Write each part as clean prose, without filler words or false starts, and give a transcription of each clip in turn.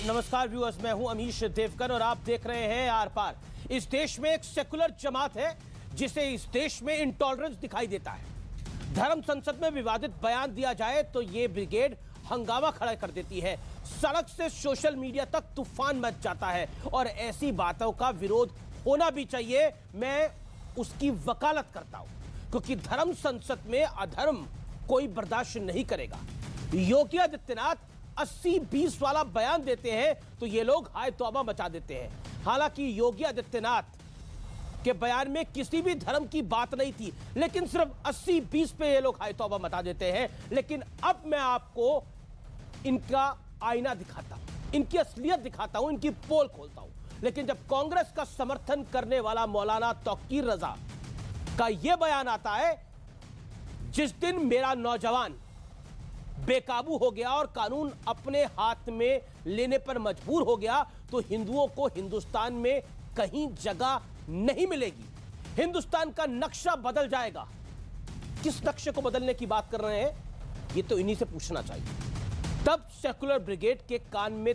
नमस्कार व्यूअर्स, मैं हूं अमीश देवकर और आप देख रहे हैं आर पार। इस देश में एक सेकुलर जमात है जिसे इस देश में इंटॉलरेंस दिखाई देता है। धर्म संसद में विवादित बयान दिया जाए तो ये ब्रिगेड हंगामा खड़ा कर देती है। सड़क से सोशल मीडिया तक तूफान मच जाता है और ऐसी बातों का विरोध होना भी चाहिए। मैं उसकी वकालत करता हूं क्योंकि धर्म संसद में अधर्म कोई बर्दाश्त नहीं करेगा। योगी आदित्यनाथ 80-20 वाला बयान देते हैं तो ये लोग हाय तौबा मचा देते हैं। हालांकि योगी आदित्यनाथ के बयान में किसी भी धर्म की बात नहीं थी, लेकिन सिर्फ 80-20 पे ये लोग हाय तौबा मचा देते हैं। लेकिन अब मैं आपको इनका आईना दिखाता हूं, इनकी असलियत दिखाता हूं, इनकी पोल खोलता हूं। लेकिन जब कांग्रेस का समर्थन करने वाला मौलाना तौकीर रजा का यह बयान आता है, जिस दिन मेरा नौजवान बेकाबू हो गया और कानून अपने हाथ में लेने पर मजबूर हो गया, तो हिंदुओं को हिंदुस्तान में कहीं जगह नहीं मिलेगी। हिंदुस्तान का नक्शा बदल जाएगा। किस नक्शे को बदलने की बात कर रहे हैं, ये तो इन्हीं से पूछना चाहिए। तब सेकुलर ब्रिगेड के कान में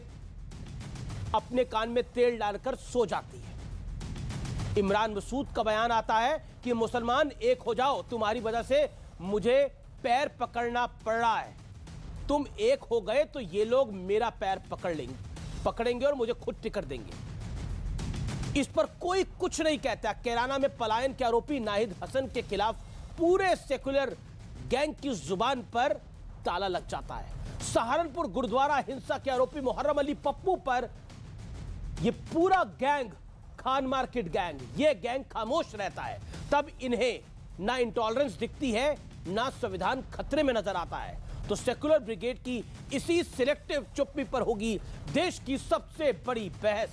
अपने कान में तेल डालकर सो जाती है। इमरान मसूद का बयान आता है कि मुसलमान एक हो जाओ, तुम्हारी वजह से मुझे पैर पकड़ना पड़ रहा है। तुम एक हो गए तो ये लोग मेरा पैर पकड़ेंगे और मुझे खुद टिकट देंगे। इस पर कोई कुछ नहीं कहता। कैराना में पलायन के आरोपी नाहिद हसन के खिलाफ पूरे सेकुलर गैंग की जुबान पर ताला लग जाता है। सहारनपुर गुरुद्वारा हिंसा के आरोपी मुहर्रम अली पप्पू पर यह पूरा गैंग, खान मार्केट गैंग, यह गैंग खामोश रहता है। तब इन्हें ना इंटॉलरेंस दिखती है, ना संविधान खतरे में नजर आता है। तो सेकुलर ब्रिगेड की इसी सिलेक्टिव चुप्पी पर होगी देश की सबसे बड़ी बहस।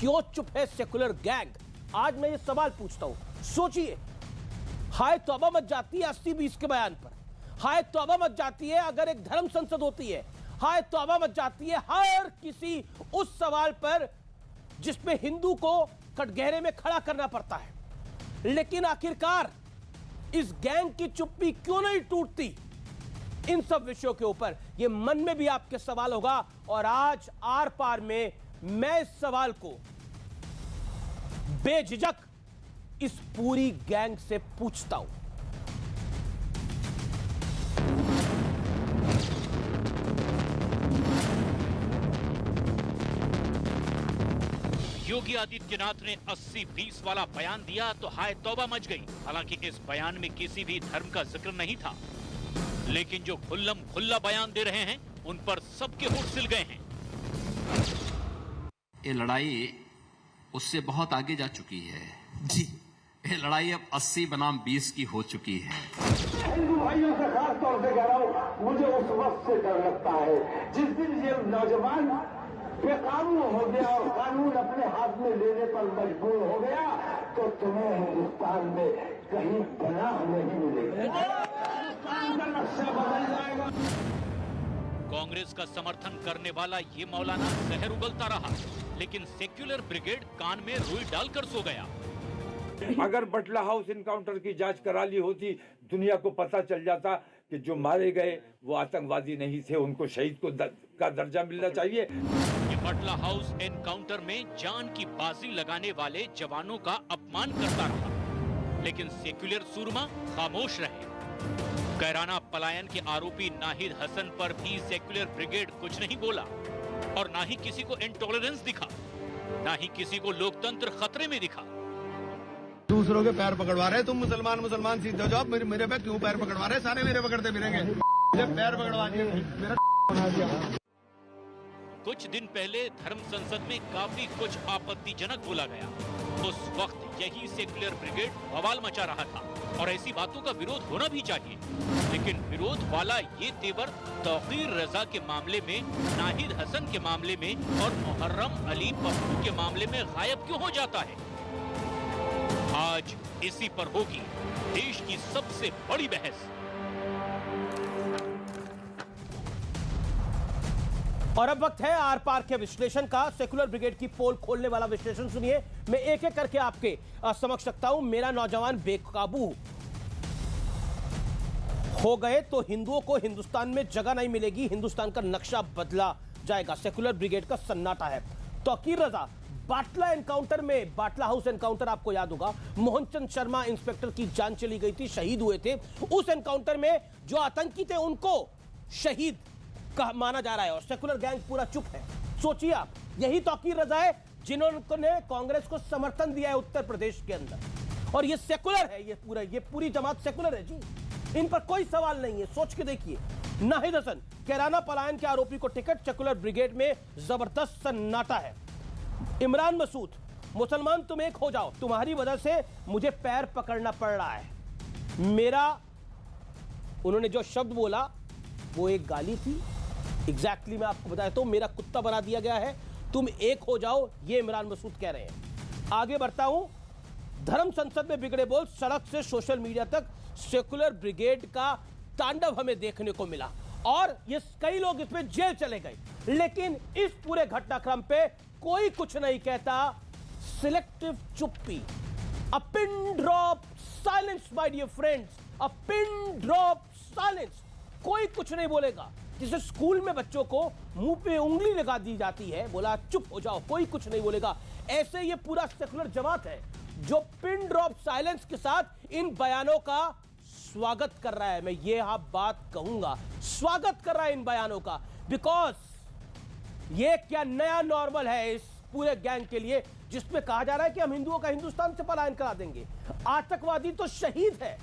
क्यों चुप है सेकुलर गैंग? आज मैं ये सवाल पूछता हूं। सोचिए, हाय तौबा मच जाती है 80-20 के बयान पर, हाय तौबा मच जाती है अगर एक धर्म संसद होती है, हाय तौबा मच जाती है हर किसी उस सवाल पर जिसमें हिंदू को कटघरे में खड़ा करना पड़ता है। लेकिन आखिरकार इस गैंग की चुप्पी क्यों नहीं टूटती इन सब विषयों के ऊपर? ये मन में भी आपके सवाल होगा और आज आर पार में मैं इस सवाल को बेझिझक इस पूरी गैंग से पूछता हूं। योगी आदित्यनाथ ने 80-20 वाला बयान दिया तो हाय तौबा मच गई। हालांकि इस बयान में किसी भी धर्म का जिक्र नहीं था, लेकिन जो खुल्लम खुल्ला बयान दे रहे हैं उन पर सबके होठ सिल गए हैं। ये लड़ाई उससे बहुत आगे जा चुकी है जी। ये लड़ाई अब 80 बनाम 20 की हो चुकी है। हिंदू भाइयों से खास तौर से कह रहा हूं, मुझे उस वक्त से डर लगता है जिस दिन ये नौजवान बेकाबू हो गया और कानून अपने हाथ में लेने पर मजबूर हो गया, तो तुम्हें हिंदुस्तान में कहीं पनाह नहीं मिलेगी। नक्शा बदल जाएगा। कांग्रेस का समर्थन करने वाला ये मौलाना जहर उगलता रहा, लेकिन सेक्युलर ब्रिगेड कान में रुई डालकर सो गया। अगर बटला हाउस इनकाउंटर की जांच करा ली होती, दुनिया को पता चल जाता कि जो मारे गए वो आतंकवादी नहीं थे, उनको शहीद का दर्जा मिलना चाहिए। ये बटला हाउस एनकाउंटर में जान की बाजी लगाने वाले जवानों का अपमान करता रहा, लेकिन सेक्युलर सूरमा खामोश रहे। कैराना पलायन के आरोपी नाहिद हसन पर भी सेक्युलर ब्रिगेड कुछ नहीं बोला और ना ही किसी को इंटॉलरेंस दिखा, ना ही किसी को लोकतंत्र खतरे में दिखा। दूसरों के पैर पकड़वा रहे, तुम मुसलमान सीधे हो जाओ, मेरे पे क्यों पैर पकड़वा रहे? सारे मेरे पकड़ते फिरेंगे, पैर पकड़वा के मेरा बना दिया। कुछ दिन पहले धर्म संसद में काफी कुछ आपत्तिजनक बोला गया। उस वक्त यही सेक्युलर ब्रिगेड बवाल मचा रहा था और ऐसी बातों का विरोध होना भी चाहिए। लेकिन विरोध वाला ये तेवर तौकीर रजा के मामले में, नाहिद हसन के मामले में और मुहर्रम अली पप्पू के मामले में गायब क्यों हो जाता है? आज इसी पर होगी देश की सबसे बड़ी बहस। और अब वक्त है आर पार के विश्लेषण का। सेकुलर ब्रिगेड की पोल खोलने वाला विश्लेषण सुनिए। मैं एक एक करके आपके समक्ष रखता हूं। मेरा नौजवान बेकाबू हो गए तो हिंदुओं को हिंदुस्तान में जगह नहीं मिलेगी, हिंदुस्तान का नक्शा बदला जाएगा। सेकुलर ब्रिगेड का सन्नाटा है। तौकीर रजा, बाटला एनकाउंटर में, बाटला हाउस एनकाउंटर आपको याद होगा, मोहनचंद शर्मा इंस्पेक्टर की जान चली गई थी, शहीद हुए थे। उस एनकाउंटर में जो आतंकी थे उनको शहीद माना जा रहा है और सेकुलर गैंग पूरा चुप है। सोचिए आप, यही तौकीर रजा है जिन्होंने कांग्रेस को समर्थन दिया है उत्तर प्रदेश के अंदर, और ये सेकुलर है, ये पूरी जमात सेकुलर है जी, इन पर कोई सवाल नहीं है। सोच के देखिए। नाहिद हसन, कैराना पलायन के आरोपी को टिकट, सेकुलर ब्रिगेड में जबरदस्त सन्नाटा है। इमरान मसूद, मुसलमान तुम एक हो जाओ, तुम्हारी वजह से मुझे पैर पकड़ना पड़ रहा है। मेरा, उन्होंने जो शब्द बोला वो एक गाली थी। एग्जैक्टली मैं आपको बताया तो मेरा कुत्ता बना दिया गया है, तुम एक हो जाओ, ये इमरान मसूद कह रहे हैं। आगे बढ़ता हूं। धर्म संसद में बिगड़े बोल, सड़क से सोशल मीडिया तक सेकुलर ब्रिगेड का तांडव हमें देखने को मिला और ये कई लोग इसमें जेल चले गए, लेकिन इस पूरे घटनाक्रम पे कोई कुछ नहीं कहता। सिलेक्टिव चुप्पी, a pin drop silence my dear friends, a pin drop silence. कोई कुछ नहीं बोलेगा। जिसे स्कूल में बच्चों को मुंह पे उंगली लगा दी जाती है, बोला चुप हो जाओ, कोई कुछ नहीं बोलेगा। ऐसे ये पूरा सेकुलर जमात है जो पिन ड्रॉप साइलेंस के साथ इन बयानों का स्वागत कर रहा है। मैं ये आप बात कहूंगा, स्वागत कर रहा है इन बयानों का, बिकॉज ये क्या नया नॉर्मल है इस पूरे गैंग के लिए, जिसमें कहा जा रहा है कि हम हिंदुओं का हिंदुस्तान से पलायन करा देंगे। आतंकवादी तो शहीद है।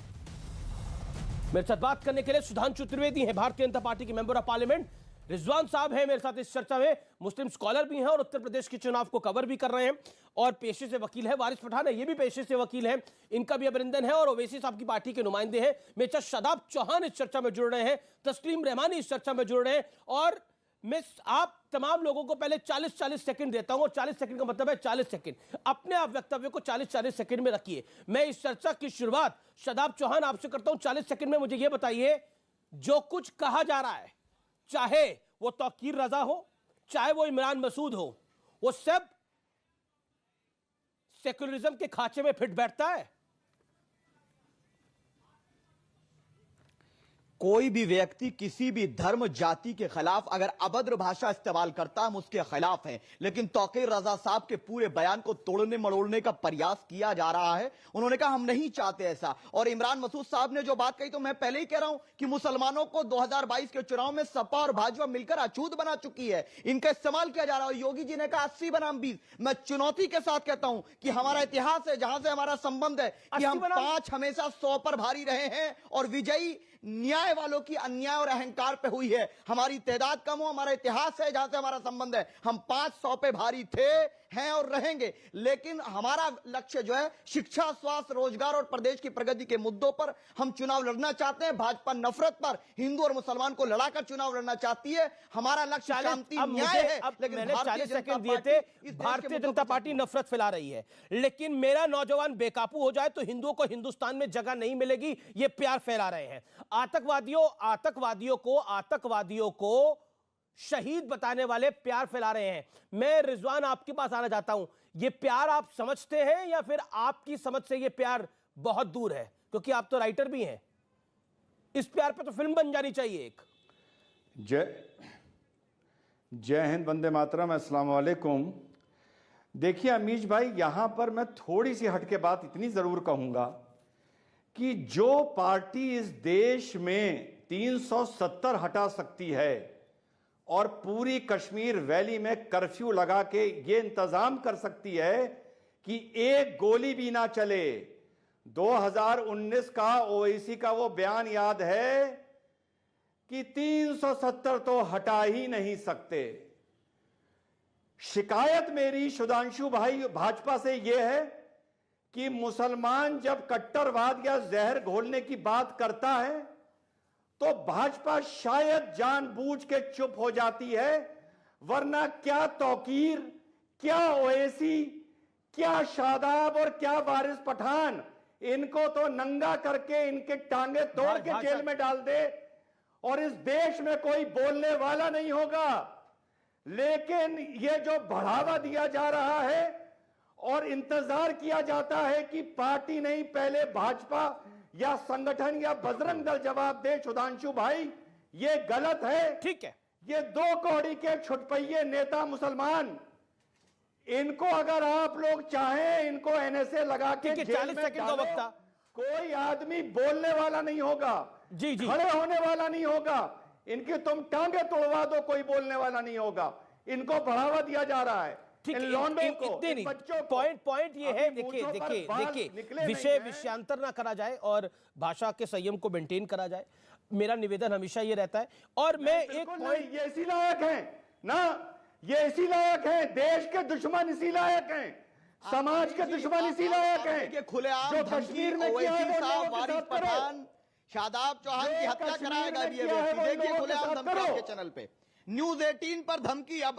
मेरे साथ बात करने के लिए सुधांशु त्रिवेदी हैं, भारतीय जनता पार्टी के मेंबर ऑफ पार्लियामेंट। रिजवान साहब हैं मेरे साथ इस चर्चा में, मुस्लिम स्कॉलर भी हैं और उत्तर प्रदेश के चुनाव को कवर भी कर रहे हैं और पेशे से वकील है। वारिस पठान है, ये भी पेशे से वकील हैं, इनका भी अभिनंदन है। और ओवैसी साहब की पार्टी के नुमाइंदे हैं। मेरे साथ शादाब चौहान इस चर्चा में जुड़ रहे हैं, तस्लीम रहमानी इस चर्चा में जुड़ रहे हैं। और मैं आप तमाम लोगों को पहले 40-40 सेकंड देता हूं और 40 सेकंड का मतलब है 40 सेकंड। अपने आप वक्तव्य को 40-40 सेकंड में रखिए। मैं इस चर्चा की शुरुआत शादाब चौहान आपसे करता हूं। 40 सेकंड में मुझे यह बताइए, जो कुछ कहा जा रहा है, चाहे वो तौकीर रजा हो, चाहे वो इमरान मसूद हो, वो सब सेकुलरिज्म के खांचे में फिट बैठता है। कोई भी व्यक्ति किसी भी धर्म जाति के खिलाफ अगर अभद्र भाषा इस्तेमाल करता है, हम उसके खिलाफ हैं। लेकिन तौकीर रजा साहब के पूरे बयान को तोड़ने मरोड़ने का प्रयास किया जा रहा है। उन्होंने कहा हम नहीं चाहते ऐसा। और इमरान मसूद साहब ने जो बात कही, तो मैं पहले ही कह रहा हूं कि मुसलमानों को 2022 के चुनाव में सपा और भाजपा मिलकर अछूत बना चुकी है, इनका इस्तेमाल किया जा रहा है। योगी जी ने कहा 80 बनाम 20। मैं चुनौती के साथ कहता हूं कि हमारा इतिहास है, जहां से हमारा संबंध है कि हम 5 हमेशा 100 पर भारी रहे हैं और विजयी न्याय वालों की अन्याय और अहंकार पे हुई है। हमारी तादाद कम हो, हमारा इतिहास है, जहां से हमारा संबंध है। हम 500 पे भारी थे, हैं और रहेंगे। लेकिन हमारा लक्ष्य जो है शिक्षा, स्वास्थ्य, रोजगार और प्रदेश की प्रगति के मुद्दों पर हम चुनाव लड़ना चाहते हैं। भाजपा नफरत पर, हिंदू और मुसलमान को लड़ाकर चुनाव लड़ना चाहती है। हमारा लक्ष्य शांति, न्याय है। लेकिन मैंने 40 सेकंड दिए थे। भारतीय जनता पार्टी नफरत फैला रही है, लेकिन मेरा नौजवान बेकाबू हो जाए तो हिंदुओं को हिंदुस्तान में जगह नहीं मिलेगी, ये प्यार फैला रहे हैं। आतंकवादियों को शहीद बताने वाले प्यार फैला रहे हैं। मैं रिजवान आपके पास आना चाहता हूं, ये प्यार आप समझते हैं या फिर आपकी समझ से ये प्यार बहुत दूर है? क्योंकि आप तो राइटर भी हैं, इस प्यार पे तो फिल्म बन जानी चाहिए एक। जय हिंद, वंदे मातरम, अस्सलाम वालेकुम। देखिए अमीश भाई, यहां पर मैं थोड़ी सी हटके बात इतनी जरूर कहूंगा कि जो पार्टी इस देश में 370 हटा सकती है और पूरी कश्मीर वैली में कर्फ्यू लगा के ये इंतजाम कर सकती है कि एक गोली भी ना चले। 2019 का ओवैसी का वो बयान याद है कि 370 तो हटा ही नहीं सकते। शिकायत मेरी सुधांशु भाई भाजपा से यह है कि मुसलमान जब कट्टरवाद या जहर घोलने की बात करता है तो भाजपा शायद जानबूझ के चुप हो जाती है, वरना क्या तौकीर, क्या ओवैसी, क्या शादाब और क्या वारिस पठान, इनको तो नंगा करके इनके टांगे तोड़ के जेल में डाल दे और इस देश में कोई बोलने वाला नहीं होगा। लेकिन ये जो बढ़ावा दिया जा रहा है और इंतजार किया जाता है कि पार्टी नहीं, पहले भाजपा या संगठन या बजरंग दल जवाब दे, सुधांशु भाई, ये गलत है। ठीक है, ये 2 कौड़ी के छुटपैये नेता मुसलमान, इनको अगर आप लोग चाहें, इनको एनएसए लगा के ठीक है, जेल 40 में सेकंड का डालो, वक्त था। कोई आदमी बोलने वाला नहीं होगा, जी जी, खड़े होने वाला नहीं होगा, इनकी तुम टांगे तोड़वा दो, कोई बोलने वाला नहीं होगा। इनको बढ़ावा दिया जा रहा है, ठीक इन है, लौंडों को, इतने इन नहीं, बच्चों को। पॉइंट ये है, अभी देखिए मूंछों पर देखिए बाल देखिए निकले विषय नहीं हैं। विषयांतर ना करा जाए और भाषा के संयम को मेंटेन करा जाए, मेरा निवेदन हमेशा ये रहता है। और मैं एक बिल्कुल पॉइंट, नहीं, ये इसी लायक हैं ना, ये इसी लायक हैं, देश के दुश्मन इसी लायक हैं, समाज के दुश्मन इसी लायक हैं, खुलेआम जो धमकी कश्मीर में किया है ओवैसी वो साहब, लोगों के वारिस साथ करो। पठान, शादाब चौहान की जो हत्या कश्मीर कराएगा में अब ये किया है व्यक्ति। वो देखिए लोगों के खुलेआम साथ धमकी करो। आपके चैनल पे, न्यूज 18 पर धमकी। अब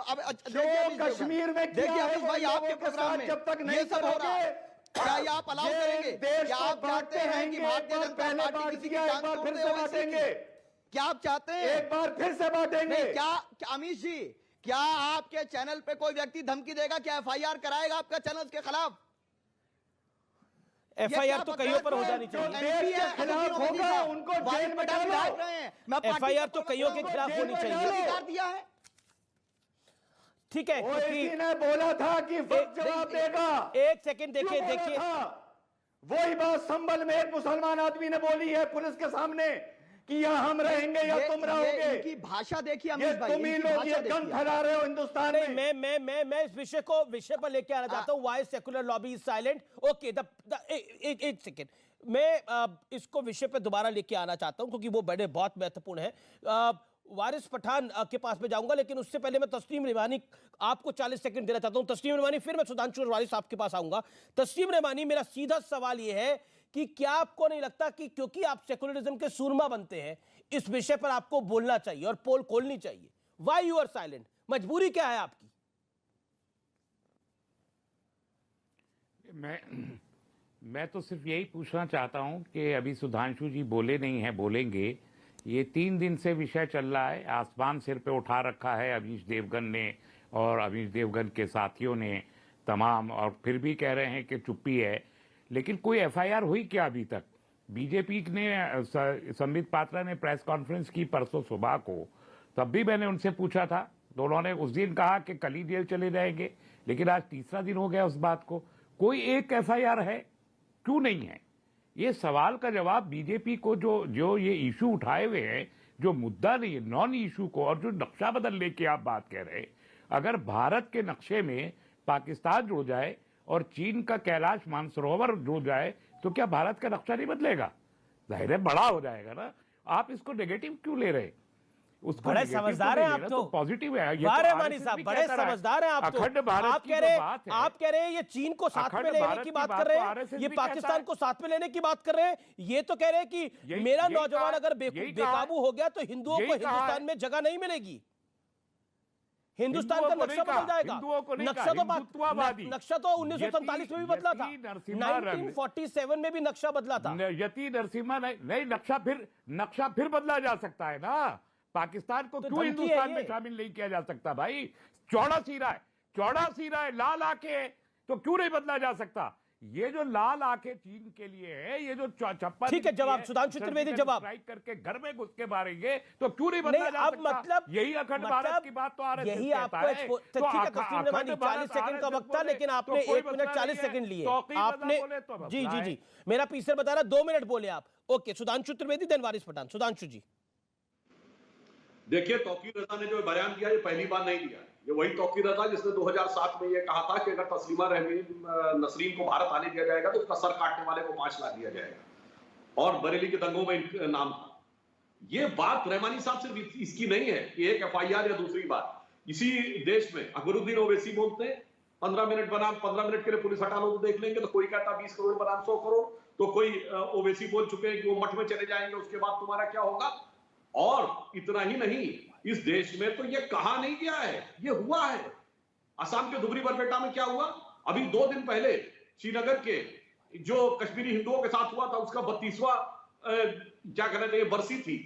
जो कश्मीर में किया देखिए है अमित वो भाई, आपके लोगों के प्रोग्राम साथ में जब तक ये नहीं सब हो रहा है, करोगे, क्या ये आप अलाउ ये करेंगे? देश क्या को आप चाहते हैं कि बांटते भारतीय रहेंगे, जनता एक बार पार्टी पहले किसी की बांट टांग दिया, एक बार तोड़ फिर दे से ओवैसी की? बांटेंगे। क्या आप चाहते हैं? एक बार फिर से बांटेंगे। नहीं, क्या अमित जी, क्या आपके चैनल पे कोई व्यक्ति धमकी देगा? क्या एफआईआर कराएगा आपका चैनल के खिलाफ? एफआईआर तो कईयों पर हो जानी जो चाहिए, देश के खिलाफ होगा उनको जेल में डालो। एफआईआर तो कईयों के खिलाफ होनी चाहिए। दिया है। ठीक है, ओवैसी ने बोला था कि वक्त जवाब देगा। एक सेकंड देखिए क्यों बोला देखिए, था? वही बात संभल में एक मुसलमान आदमी ने बोली है पुलिस के सामने कि यहाँ हम रहेंगे या तुम रहोगे। इनकी भाषा देखिए ये अमित भाई, तुम ही इनकी लोग भाषा ये गन देखिए। फैला रहे हो हिंदुस्तान नहीं, में। मैं इस विषय पर लेके आना चाहता हूँ। Why secular lobby is silent? Okay, एक सेकेंड, मैं इसको विषय पे दोबारा लेके आना चाहता हूँ क्योंकि वो बड़े बहुत महत्वपूर्ण है। वारिस पठान के पास में जाऊंगा, लेकिन उससे पहले मैं तस्नीम रिवानी आपको 40 सेकंड देना चाहता हूं। तस्नीम रिवानी, फिर मैं सुधांशु वारिस आपके पास आऊंगा। तस्नीम रिवानी, मेरा सीधा सवाल यह है कि क्या आपको नहीं लगता कि क्योंकि आप सेकुलरिज्म के सूरमा बनते हैं, इस विषय पर आपको बोलना चाहिए और पोल खोलनी चाहिए? Why you are silent? मजबूरी क्या है आपकी? मैं तो सिर्फ यही पूछना चाहता हूं कि अभी सुधांशु जी बोले नहीं है, बोलेंगे। ये 3 दिन से विषय चल रहा है, आसमान सिर पे उठा रखा है अमीश देवगन ने और अमीश देवगन के साथियों ने तमाम, और फिर भी कह रहे हैं कि चुप्पी है। लेकिन कोई एफआईआर हुई क्या अभी तक? बीजेपी ने, संबित पात्रा ने प्रेस कॉन्फ्रेंस की परसों सुबह को, तब भी मैंने उनसे पूछा था, तो उन्होंने उस दिन कहा कि कल ही जेल चले जाएंगे, लेकिन आज तीसरा दिन हो गया उस बात को। कोई एक एफआईआर है, क्यों नहीं है? ये सवाल का जवाब बीजेपी को जो ये इशू उठाए हुए हैं, जो मुद्दा नहीं है, नॉन इशू को, और जो नक्शा बदलने की आप बात कह रहे हैं, अगर भारत के नक्शे में पाकिस्तान जुड़ जाए और चीन का कैलाश मानसरोवर जुड़ जाए तो क्या भारत का नक्शा नहीं बदलेगा? जाहिर है बड़ा हो जाएगा ना। आप इसको नेगेटिव क्यों ले रहे? उसको बड़े समझदार हैं आप तो। पॉजिटिव है। रहमानी साहब, बड़े समझदार हैं आप तो। आप कह रहे हैं ये चीन को साथ में लेने की बात कर रहे हैं, ये पाकिस्तान को साथ में लेने की बात कर रहे हैं। ये तो कह रहे हैं कि मेरा नौजवान अगर बेकाबू हो गया तो हिंदुओं को हिंदुस्तान में जगह नहीं मिलेगी, हिंदुस्तान का नक्शा बदल जाएगा। नक्शा तो 1947 में भी बदला था, 1947 में भी नक्शा बदला था। यति नरसिम्हा नहीं, नक्शा फिर बदला जा सकता है ना। पाकिस्तान को क्यों हिंदुस्तान में शामिल नहीं किया जा सकता भाई? चौड़ा सीरा है, लाल आंखें है, तो क्यों नहीं बदला जा सकता? ये जो लाल आंखें चीन के लिए है, ये जो छप्पा, ठीक है, जवाब सुधांशु त्रिवेदी, जवाब स्ट्राइक करके घर में घुस के मारेंगे तो क्यों नहीं बदला जा सकता? मतलब यही अखंड भारत की बात तो आरएसएस यही कहता है। आपको ठीक है, तस्लीम रिवानी 40 सेकंड का वक्त था, लेकिन आपने 1 मिनट 40 सेकंड लिए आपने। जी, मेरा पीछे बता रहा 2 मिनट बोले आप। ओके, सुधांशु त्रिवेदी, देन वारिस पठान। सुधांशु जी, देखिए, तौकीर रजा ने जो बयान दिया ये पहली बार नहीं दिया। ये वही तौकीर रजा जिसने 2007 में ये कहा था कि अगर तस्लीमा नसरीन को भारत आने दिया जाएगा तो उसका सर काटने वाले को 5 लाख दिया जाएगा, और बरेली के दंगों में नाम था। ये बात रहमानी साहब सिर्फ इसकी नहीं है कि एक एफआईआर या दूसरी बात। इसी देश में अकबरुद्दीन ओवैसी बोलते हैं 15 मिनट के लिए पुलिस हटा लो तो देख लेंगे, तो कोई कहता 20 करोड़ बनाम 100 करोड़, तो कोई ओवैसी बोल चुके हैं कि वो मठ में चले जाएंगे, उसके बाद तुम्हारा क्या होगा। और इतना ही नहीं, इस देश में तो ये कहा नहीं गया है, ये हुआ है। असम के धुबरी बरपेटा में क्या हुआ? अभी 2 दिन पहले श्रीनगर के जो कश्मीरी हिंदुओं के साथ हुआ था, उसका 32वां क्या कहते हैं बरसी थी।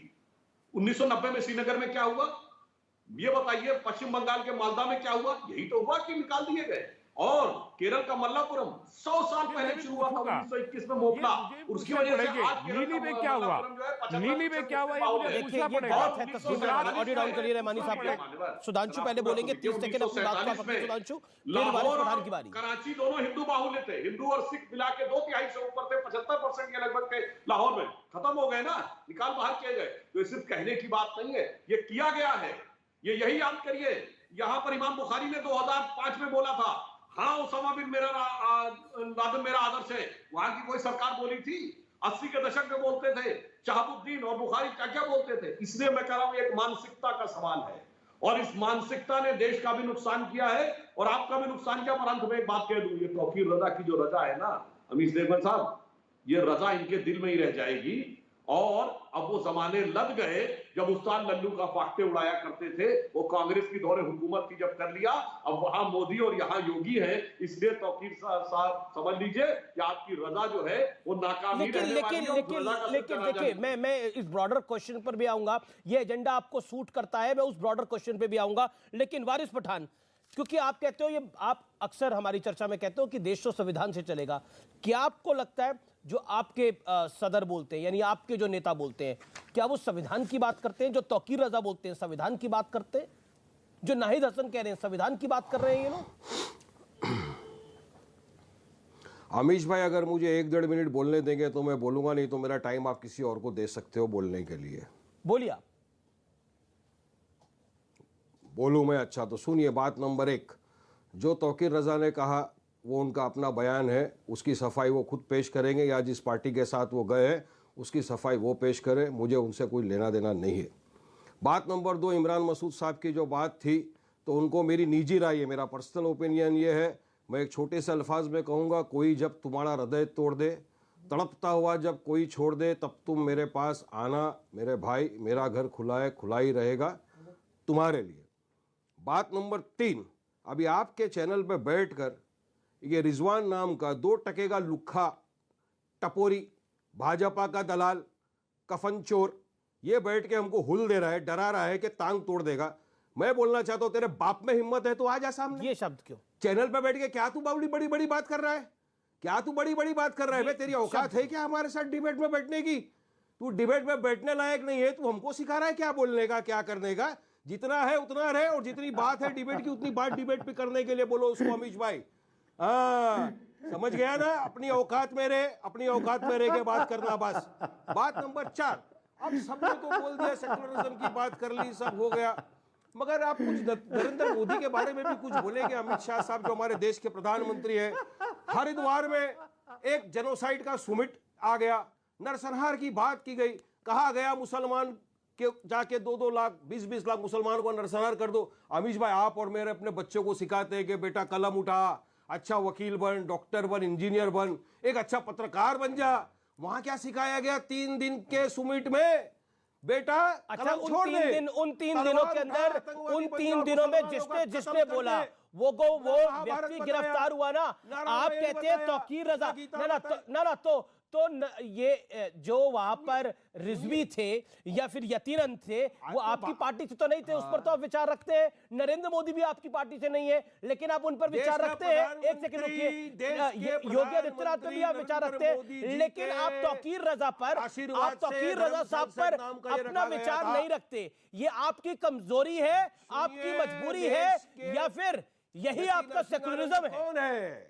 1990 में श्रीनगर में क्या हुआ ये बताइए। पश्चिम बंगाल के मालदा में क्या हुआ? यही तो हुआ कि निकाल दिए गए। और केरल का मल्लापुरम 100 साल पहले शुरू हुआ था 1921 में मोपला, उसकी वजह से आज नीली में क्या हुआ, नीली में क्या हुआ, ये देखिए, ये गलत है तस्वीर। ऑडियो डाउन करिए रहमानी साहब को। सुधांशु पहले बोलेंगे, 30 सेकंड अपनी बात का पकड़िए सुधांशु, फिर वारिस पठान की बारी। कराची दोनों हिंदू बाहुल्य थे, हिंदू और सिख मिला के 2/3 से ऊपर थे, 75% के लगभग थे लाहौर में, खत्म हो गए ना, निकाल बाहर किए गए। तो ये सिर्फ कहने की बात नहीं है, ये किया गया है। ये यही याद करिए, यहां पर इमाम बुखारी ने 2005 में बोला था, हाँ ओसामा बिन लादेन मेरा आदर्श है, वहां की कोई सरकार बोली थी? 80 के दशक में बोलते थे, शहाबुद्दीन और बुखारी क्या क्या बोलते थे। इसलिए मैं कह रहा हूं एक मानसिकता का सवाल है, और इस मानसिकता ने देश का भी नुकसान किया है और आपका भी नुकसान किया। पर अंत में एक बात कह दूं, ये तौकीर रजा की जो रजा है ना अमीश देवगन साहब, ये रजा इनके दिल में ही रह जाएगी। और अब वो जमाने लग गए जब उस्ताद लल्लू का फाख्ते उड़ाया करते थे, वो कांग्रेस की दौरे हुकूमत की जब कर लिया, अब वहां मोदी और यहाँ योगी है। इसलिए तौकीर साहब समझ लीजिए कि आपकी रजा जो है वो नाकाम ही रहने वाली है। लेकिन देखिए, मैं इस ब्रॉडर क्वेश्चन पर भी आऊंगा, ये एजेंडा आपको सूट करता है, मैं उस ब्रॉडर क्वेश्चन पे भी आऊंगा। लेकिन वारिस पठान, क्योंकि आप कहते हो, ये आप अक्सर हमारी चर्चा में कहते हो कि देश तो संविधान से चलेगा, क्या आपको लगता है जो आपके सदर बोलते हैं, यानी आपके जो नेता बोलते हैं, क्या वो संविधान की बात करते हैं? जो तौकीर रजा बोलते हैं संविधान की बात करते हैं? जो नाहिद हसन कह रहे हैं संविधान की बात कर रहे हैं ये लोग? अमीश भाई, अगर मुझे 1-1.5 मिनट बोलने देंगे तो मैं बोलूंगा, नहीं तो मेरा टाइम आप किसी और को दे सकते हो बोलने के लिए। बोलिए आप। बोलूं मैं? अच्छा, तो सुनिए। बात नंबर 1, जो तौकीर रजा ने कहा वो उनका अपना बयान है, उसकी सफाई वो खुद पेश करेंगे, या जिस पार्टी के साथ वो गए हैं उसकी सफाई वो पेश करें, मुझे उनसे कोई लेना देना नहीं है। बात नंबर 2, इमरान मसूद साहब की जो बात थी, तो उनको मेरी निजी राय है, मेरा पर्सनल ओपिनियन ये है, मैं एक छोटे से अल्फाज में कहूँगा, कोई जब तुम्हारा हृदय तोड़ दे, तड़पता हुआ जब कोई छोड़ दे, तब तुम मेरे पास आना मेरे भाई, मेरा घर खुला है, खुला ही रहेगा तुम्हारे लिए। बात नंबर 3, अभी आपके चैनल पे बैठकर ये रिजवान नाम का 2 टके का लुक्खा, टपोरी, भाजपा का दलाल, कफन चोर, ये बैठ के हमको हुल दे रहा है, डरा रहा है कि टांग तोड़ देगा। मैं बोलना चाहता हूं, तेरे बाप में हिम्मत है तो आ जा सामने। ये शब्द क्यों? चैनल पे बैठ के क्या तू बड़ी बड़ी बात कर रहा है? क्या तू बड़ी बड़ी बात कर रहा है? तेरी औकात है क्या हमारे साथ डिबेट में बैठने की? तू डिबेट में बैठने लायक नहीं है, तू हमको सिखा रहा है क्या बोलने का, क्या करने का। जितना है उतना रहे, और जितनी बात है डिबेट की उतनी बात डिबेट पे करने के लिए बोलो उसको अमीश भाई। हाँ, समझ गया ना? अपनी औकात में रहे, अपनी औकात में रह के बात करना बस। बात नंबर 4, अब सबने तो बोल दिया, सेकुलरिज्म की बात कर ली, सब हो गया, मगर आप कुछ नरेंद्र मोदी के बारे में भी कुछ बोलेंगे? अमित शाह साहब जो हमारे देश के प्रधानमंत्री हैं, हरिद्वार में एक जेनोसाइड का सुमिट आ गया, नरसंहार की बात की गई, कहा गया मुसलमान के जाके 2-2 लाख 20-20 लाख मुसलमानों को नरसंहार कर दो। अमीश भाई, आप और मेरे अपने बच्चों को सिखाते हैं कि बेटा कलम उठा, अच्छा वकील बन, डॉक्टर बन, इंजीनियर बन, एक अच्छा पत्रकार बन जा। वहां क्या सिखाया गया 3 दिन के सुमिट में? बेटा अच्छा, उन तीन दिनों के अंदर, उन 3 दिनों में जिसने बोला वो व्यक्ति गिरफ्तार हुआ ना। आप कहते हैं तौकीर रजा, ना तो ये जो वहां पर रिजवी थे या फिर यतीरन थे, वो आपकी पार्टी से तो नहीं थे, उस पर तो आप विचार रखते हैं। नरेंद्र मोदी भी आपकी पार्टी से नहीं है, लेकिन आप उन पर विचार रखते हैं। एक सेकंड रुकिए, योगी आदित्यनाथ पर भी आप विचार रखते हैं, लेकिन आप तौकीर रजा साहब पर अपना विचार नहीं रखते। ये आपकी कमजोरी है, आपकी मजबूरी है, या फिर यही आपका सेकुलरिज्म है?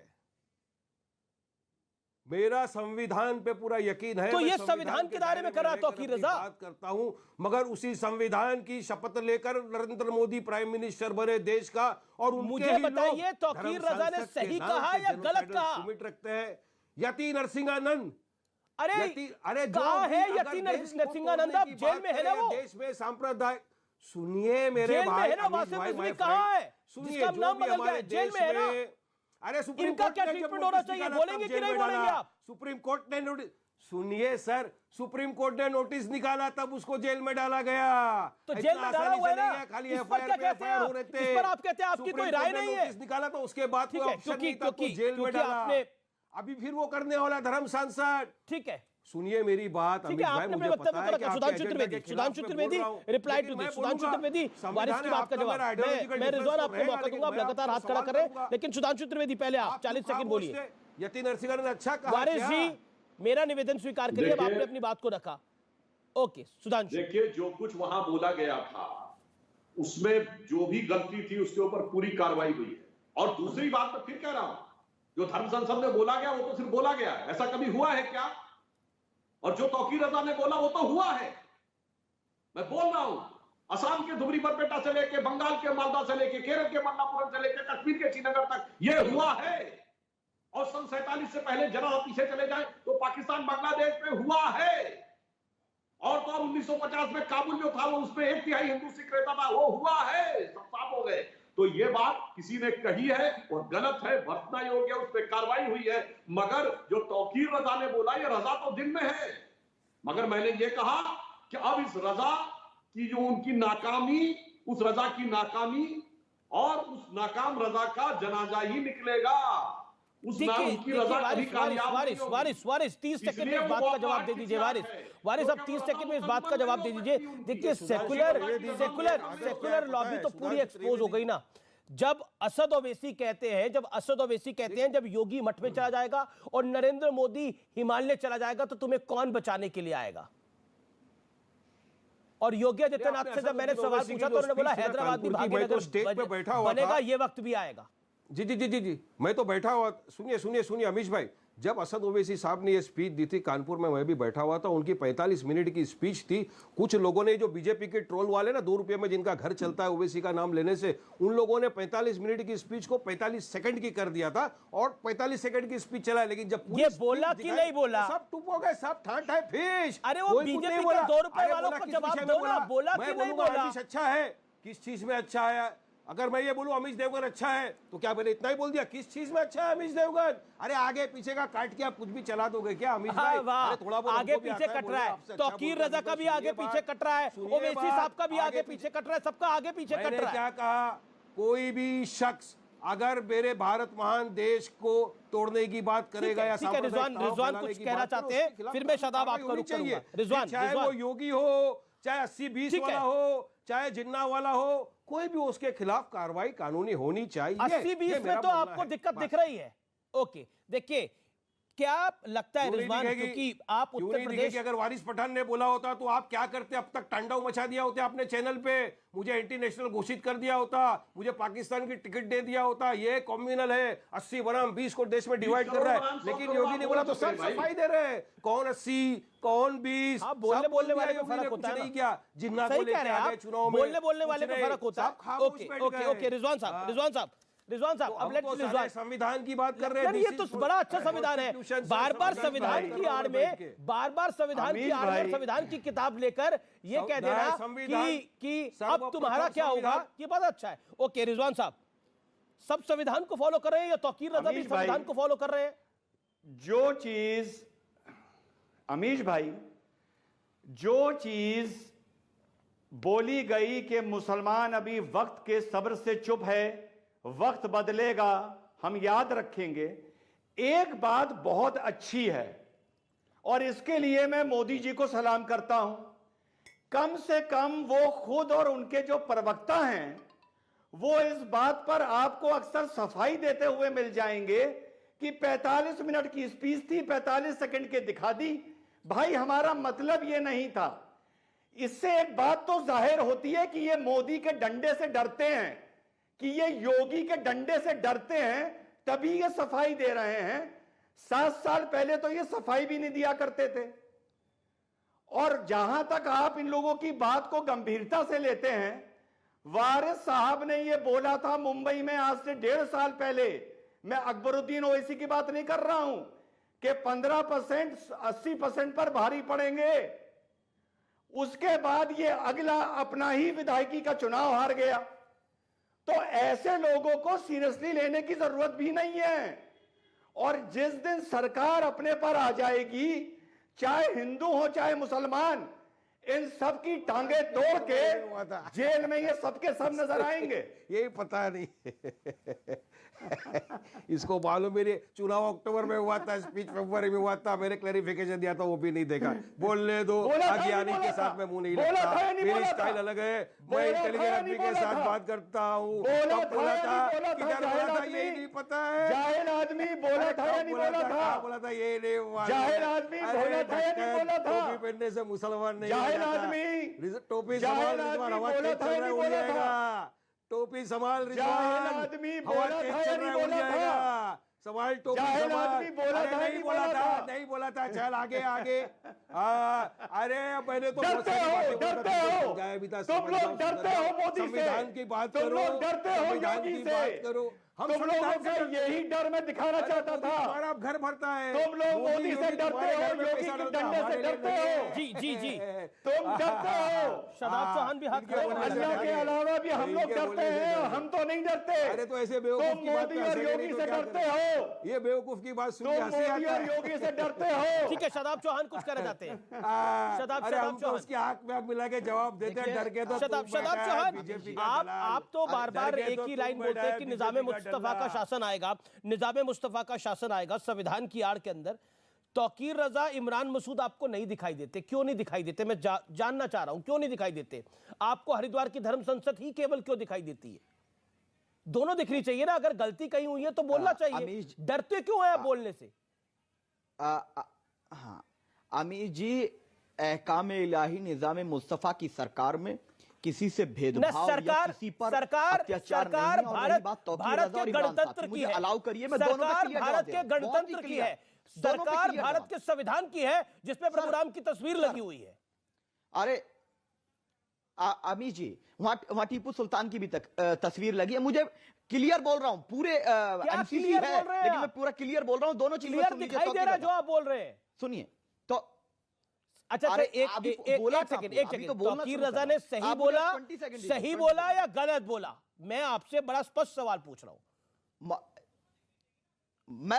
मेरा संविधान पे पूरा यकीन है, तो ये संविधान के दायरे में कर रहा तौकीर रजा बात करता हूं, मगर उसी संविधान की शपथ लेकर नरेंद्र मोदी प्राइम मिनिस्टर बने देश का, और मुझे बताइए तौकीर रजा ने सही कहा या गलत कहा? सुमिट रखते हैं यति नरसिंहानंद। अरे कहा है यति नरसिंहानंद? आप जेल में है ना? वो देश में सांप्रदायिक, सुनिए मेरे भाई, है ना? वासिम रिजवी कहा है, जिसका नाम बदल गया, जेल में है ना? अरे सुप्रीम कोर्ट क्या ट्रीटमेंट होना चाहिए? बोलेंगे कि नहीं बोलेंगे आप? सुप्रीम कोर्ट ने नोटिस, सुनिए सर, सुप्रीम कोर्ट ने नोटिस निकाला तब उसको जेल में डाला गया। तो जेल में डाला हुआ है ना, खाली इस पर क्या कहते हैं आप? इस पर आप कहते हैं आपकी कोई राय नहीं है? निकाला तो उसके बाद जेल में डाला। अभी फिर वो करने वाला धर्म सांसद। ठीक है, सुनिए मेरी बात ठीक है, आपने अपने वक्तव्य को रखा। Sudhanshu Trivedi reply to this. Sudhanshu Trivedi Waris की बात का जवाब। मैं रिजवान आपको मौका दूंगा, आप लगातार हाथ खड़ा कर रहे हैं, लेकिन सुधांशु त्रिवेदी पहले आप 40 सेकंड बोलिए। यति नरसिंह ने अच्छा कहा। वारिस जी मेरा निवेदन स्वीकार करिए, अब आपने अपनी बात को रखा। ओके सुधांशु। देखिए, जो कुछ वहां बोला गया था उसमें जो भी गलती थी उसके ऊपर पूरी कार्रवाई हुई है। और दूसरी बात तो फिर कह रहा हूं, जो धर्म संसद में बोला गया वो तो सिर्फ बोला गया है, ऐसा कभी हुआ है क्या? और जो तौकीर रजा ने बोला वो तो हुआ है। मैं बोल रहा हूं, असम के धुबरी बरपेटा से लेके, बंगाल के मालदा से लेके, केरल के मल्लापुरम से लेके, कश्मीर के श्रीनगर तक ये हुआ है। और सन 47 से पहले जरा पीछे चले जाए तो पाकिस्तान बांग्लादेश में हुआ है। और तो 1950 में काबुल जो था वो उसमें 1/3 हिंदू सिख रहता था, वो हुआ है, सब साफ हो गए। तो ये बात किसी ने कही है और गलत है, बरतना योग्य, उस पर कार्रवाई हुई है। मगर जो तौकीर रजा ने बोला, ये रजा तो दिन में है, मगर मैंने ये कहा कि अब इस रजा की जो उनकी नाकामी, उस रजा की नाकामी और उस नाकाम रजा का जनाजा ही निकलेगा। उस उनकी रजा कभी कामयाब नहीं होगी। वारिस 30 सेकंड में इस बात का जवाब दे दीजिए। वारिस अब 30 सेकंड में इस बात का जवाब दे दीजिए। देखिए सेकुलर लॉबी तो पूरी एक्सपोज हो गई ना। जब असद ओवैसी कहते हैं जब योगी मठ में चला जाएगा और नरेंद्र मोदी हिमालय चला जाएगा तो तुम्हें कौन बचाने के लिए आएगा? और योगी आदित्यनाथ से जब मैंने सवाल पूछा तो उन्होंने बोला हैदराबाद भी भाग्यनगर बनेगा, ये वक्त भी आएगा। जी मैं तो बैठा हुआ, सुनिए अमीश भाई, जब असद ओवैसी साहब ने ये स्पीच दी थी कानपुर में, मैं भी बैठा हुआ था, उनकी 45 मिनट की स्पीच थी। कुछ लोगों ने, जो बीजेपी के ट्रोल वाले ना, 2 रुपये में जिनका घर चलता है ओवैसी का नाम लेने से, उन लोगों ने 45 मिनट की स्पीच को 45 सेकंड की कर दिया था और 45 सेकंड की स्पीच चला। लेकिन जब ये बोला कि नहीं बोला, सब टुप हो गए, सब ठाट है फिश। अरे वो बीजेपी के 2 रुपए वालों को जवाब दो ना, बोला कि नहीं बोला? अच्छा है, किस चीज में अच्छा है? अगर मैं ये बोलूं अमीश देवगन अच्छा है तो क्या मैंने इतना ही बोल दिया? किस चीज में अच्छा है अमीश देवगन? अरे आगे पीछे का काट के आप कुछ भी चला दोगे क्या अमीश भाई? अरे थोड़ा बहुत आगे पीछे कट रहा है, तौकीर रजा का भी आगे पीछे कट रहा है, ओवैसी साहब का भी आगे पीछे कट रहा है, सबका आगे पीछे कट रहा है। क्या कहा? कोई भी शख्स अगर मेरे भारत महान देश को तोड़ने की बात करेगा या रिजवान कुछ कहना चाहते हैं, फिर मैं शादाब आपका रुख करूंगा। रिजवान, चाहे वो योगी हो, चाहे 80-20 वाला हो, चाहे जिन्ना वाला हो, कोई भी उसके खिलाफ कार्रवाई कानूनी होनी चाहिए। 80-20 में तो आपको दिक्कत दिख रही है। ओके, देखिए क्या लगता है रिजवान, क्योंकि आप उत्तर प्रदेश, अगर वारिस पठान ने बोला होता तो आप क्या करते? अब तक तांडव मचा दिया होते अपने चैनल पे, मुझे एंटी नेशनल घोषित कर दिया होता, मुझे पाकिस्तान की टिकट दे दिया होता। ये कम्युनल है, 80 बनाम 20 को देश में डिवाइड कर रहा है। लेकिन योगी ने बोला तो सब सफाई दे रहे, कौन 80 कौन 20, बोलने वाले में फर्क होता है नहीं क्या? जिन्ना को लेकर आगे चुनाव में बोलने वाले में फर्क होता है। ओके रिजवान साहब, अब लेट्स रिजवान, संविधान की बात कर रहे हैं। ये तो बड़ा अच्छा संविधान है। बार-बार संविधान की आड़ में, संविधान की किताब लेकर ये कह देना कि अब तुम्हारा क्या होगा, ये बहुत अच्छा है। ओके रिजवान साहब, सब संविधान को फॉलो कर रहे हैं या तौकीर रजा भी संविधान को फॉलो कर रहे हैं? जो चीज अमीश भाई, जो चीज बोली गई कि मुसलमान अभी वक्त के सब्र से चुप है, वक्त बदलेगा, हम याद रखेंगे। एक बात बहुत अच्छी है और इसके लिए मैं मोदी जी को सलाम करता हूं। कम से कम वो खुद और उनके जो प्रवक्ता हैं वो इस बात पर आपको अक्सर सफाई देते हुए मिल जाएंगे कि 45 मिनट की स्पीच थी, 45 सेकंड के दिखा दी। भाई हमारा मतलब ये नहीं था। इससे एक बात तो जाहिर होती है कि ये मोदी के डंडे से डरते हैं, कि ये योगी के डंडे से डरते हैं, तभी ये सफाई दे रहे हैं। 7 साल पहले तो ये सफाई भी नहीं दिया करते थे। और जहां तक आप इन लोगों की बात को गंभीरता से लेते हैं, वारिस साहब ने ये बोला था मुंबई में आज से 1.5 साल पहले, मैं अकबरुद्दीन ओवैसी की बात नहीं कर रहा हूं, कि 15% 80% पर भारी पड़ेंगे। उसके बाद ये अगला अपना ही विधायकी का चुनाव हार गया। तो ऐसे लोगों को सीरियसली लेने की जरूरत भी नहीं है। और जिस दिन सरकार अपने पर आ जाएगी, चाहे हिंदू हो चाहे मुसलमान, इन सब की टांगे तोड़ के जेल में ये सबके सब नजर आएंगे। यही पता नहीं इसको मालूम मेरे चुनाव अक्टूबर में हुआ था, स्पीच फरवरी में हुआ था, मैंने क्लैरिफिकेशन दिया था, वो भी नहीं देखा। बोलने दो, अज्ञानी के साथ में मुंह नहीं लगता, मेरी स्टाइल अलग है, मैं इंटेलिजेंट आदमी के साथ बात करता हूँ। बोला था किधर बोला था यही नहीं पता है। जाहिल आदमी बोला था या नहीं बोला था? बोला था ये नहीं, जाहिल आदमी बोला था या नहीं बोला था? टोपी पहनने से मुसलमान नहीं, जाहिल आदमी टोपी संभाल, रिजवान हवा तेज चल रहा है उड़ जाएगा। टोपी संभाल, रिजवान आदमी हवा बोला तेज था चल या रहा नहीं है उड़ बोला था? जाएगा। सवाल टोपी जाहिल संभाल। आदमी बोला अरे था या नहीं बोला था, नहीं बोला था, चल आगे आगे। अरे मैंने तो बहुत डरते सारी हो, बातें बोला डरते था, हो। समझाया भी था, तुम समझ लोग जाओ, डरते हो मोदी से। संविधान की बात तुम करो, लोग डरते हो संविधान योगी की से। बात करो। हम तुम लोगों संविधान का से डरते यही डर मैं दिखाना चाहता था। हमारा घर भरता है, तुम लोग मोदी से डरते हो, योगी के डंडे से डरते हो। जी जी जी, तुम डरते हो। शादाब चौहान भी हाथ खड़े कर रहे हैं। अल्लाह के अलावा भी हम लोग डरते हैं, हम तो नहीं डरते। अरे तो ऐसे बेवकूफ तुम की बात मोदी कर और सके नहीं योगी तो से क्या डरते करें? हो। ये बेवकूफ की बात सुन तुम के हंसी मोदी आता और है। योगी से डरते हो। ठीक है, शादाब चौहान कुछ कहना चाहते हैं। अरे हम तो उसकी आंख में आंख मिला के जवाब देते हैं, डर के तो शताब चौहान, आप तो बार बार एक ही लाइन बोलते हैं कि निजाम मुस्तफा का शासन आएगा, निजाम मुस्तफा का शासन आएगा संविधान की आड़ के अंदर। तौकीर रजा, इमरान मसूद आपको नहीं दिखाई देते, क्यों नहीं दिखाई देते? मैं जानना चाह रहा हूं, क्यों नहीं दिखाई देते? आपको हरिद्वार की धर्म संसद ही केवल क्यों दिखाई देती है? दोनों दिखनी चाहिए ना। अगर गलती कहीं हुई है तो बोलना चाहिए, डरते क्यों है बोलने से? हाँ अमीर जी, अहकाम इलाही निजाम मुस्तफा की सरकार में किसी से भेदभाव या किसी पर अत्याचार नहीं है। और रही बात तौकीर रजा और इमरान साहब, मुझे अलाउ करिए मैं दोनों का क्लियर भारत के गणतंत्र की है, सरकार भारत के संविधान की है जिसमें प्रभु राम की तस्वीर लगी हुई है। अरे अमीर जी, वहां टीपू सुल्तान की भी तस्वीर लगी है। मुझे क्लियर बोल रहा हूं, पूरे एमसीसी है लेकिन मैं पूरा क्लियर बोल रहा हूं। दोनों चीजें क्लियर दिखाई दे रहा है जो आप बोल रहे हैं। सुनिए तो अच्छा, एक सेकंड, तौकीर रजा ने सही बोला या गलत बोला? मैं आपसे बड़ा स्पष्ट सवाल पूछ रहा हूं।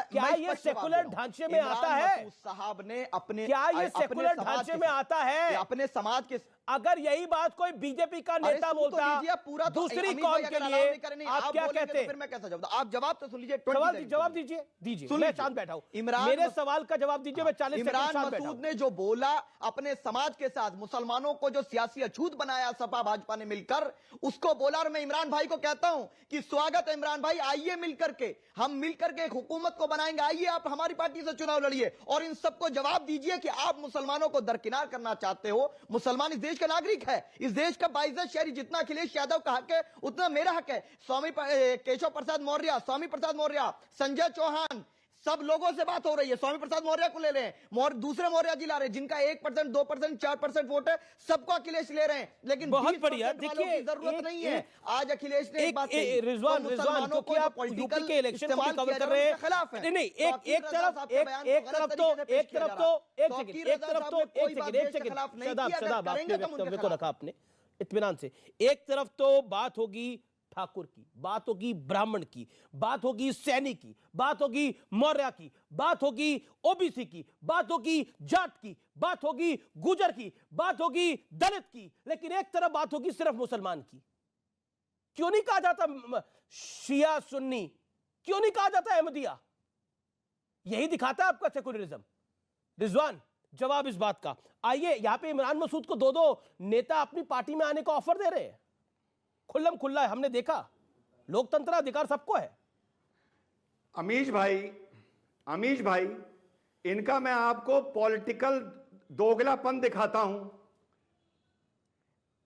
क्या ये सेकुलर ढांचे में आता है? साहब ने अपने, क्या ये सेकुलर ढांचे में आता है? अपने समाज के, अगर यही बात कोई बीजेपी का नेता बोलता पूरा दूसरी कौम के लिए, आप क्या कहते हैं? फिर मैं कैसा जवाब? आप जवाब तो सुन लीजिए, जवाब दीजिए। मैं शांत बैठा हूं, मेरे सवाल का जवाब दीजिए। मैं 40 सेकंड शांत बैठा हूं। इमरान मसूद ने जो बोला अपने समाज के साथ, मुसलमानों को जो सियासी अछूत बनाया सपा भाजपा ने मिलकर, उसको बोला। और मैं इमरान भाई को कहता हूं कि स्वागत है इमरान भाई, आइए मिलकर के, हम मिलकर के एक हुकूमत को बनाएंगे। आइए आप हमारी पार्टी से चुनाव लड़िए और इन सबको जवाब दीजिए कि आप मुसलमानों को दरकिनार करना चाहते हो। मुसलमान इस देश का नागरिक है, इस देश का 22 शहरी। जितना अखिलेश यादव का हक है उतना मेरा हक है। केशव प्रसाद मौर्य, स्वामी प्रसाद मौर्य, संजय चौहान, सब लोगों से बात हो रही है। स्वामी प्रसाद मौर्य को ले रहे हैं, दूसरे मौर्य जी ला रहे हैं जिनका 1%, 2%, 4% वोट है, सबको अखिलेश ले रहे हैं। लेकिन बहुत बढ़िया, देखिए जरूरत नहीं है। आज अखिलेश ने एक बात कही, रिजवान, क्योंकि आप यूपी के इलेक्शन को कवर कर रहे हैं, खिलाफ है। नहीं, एक तरफ शदाब, आपके वक्तव्य को रखा आपने इत्मीनान से। एक तरफ तो बात होगी ठाकुर की, बात होगी ब्राह्मण की, बात होगी सैनिक की, बात होगी मौर्य की, बात होगी ओबीसी की, बात होगी जाट की, बात होगी गुजर की, बात होगी दलित की, लेकिन एक तरफ बात होगी सिर्फ मुसलमान की। क्यों नहीं कहा जाता शिया सुन्नी? क्यों नहीं कहा जाता अहमदिया? यही दिखाता है आपका सेकुलरिज्म। रिजवान, जवाब इस बात का। आइए, यहां पे इमरान मसूद को दो नेता अपनी पार्टी में आने का ऑफर दे रहे हैं, खुल्लम खुल्ला है, हमने देखा। लोकतंत्र अधिकार सबको है। अमीश भाई, इनका मैं आपको पॉलिटिकल दोगलापन दिखाता हूं।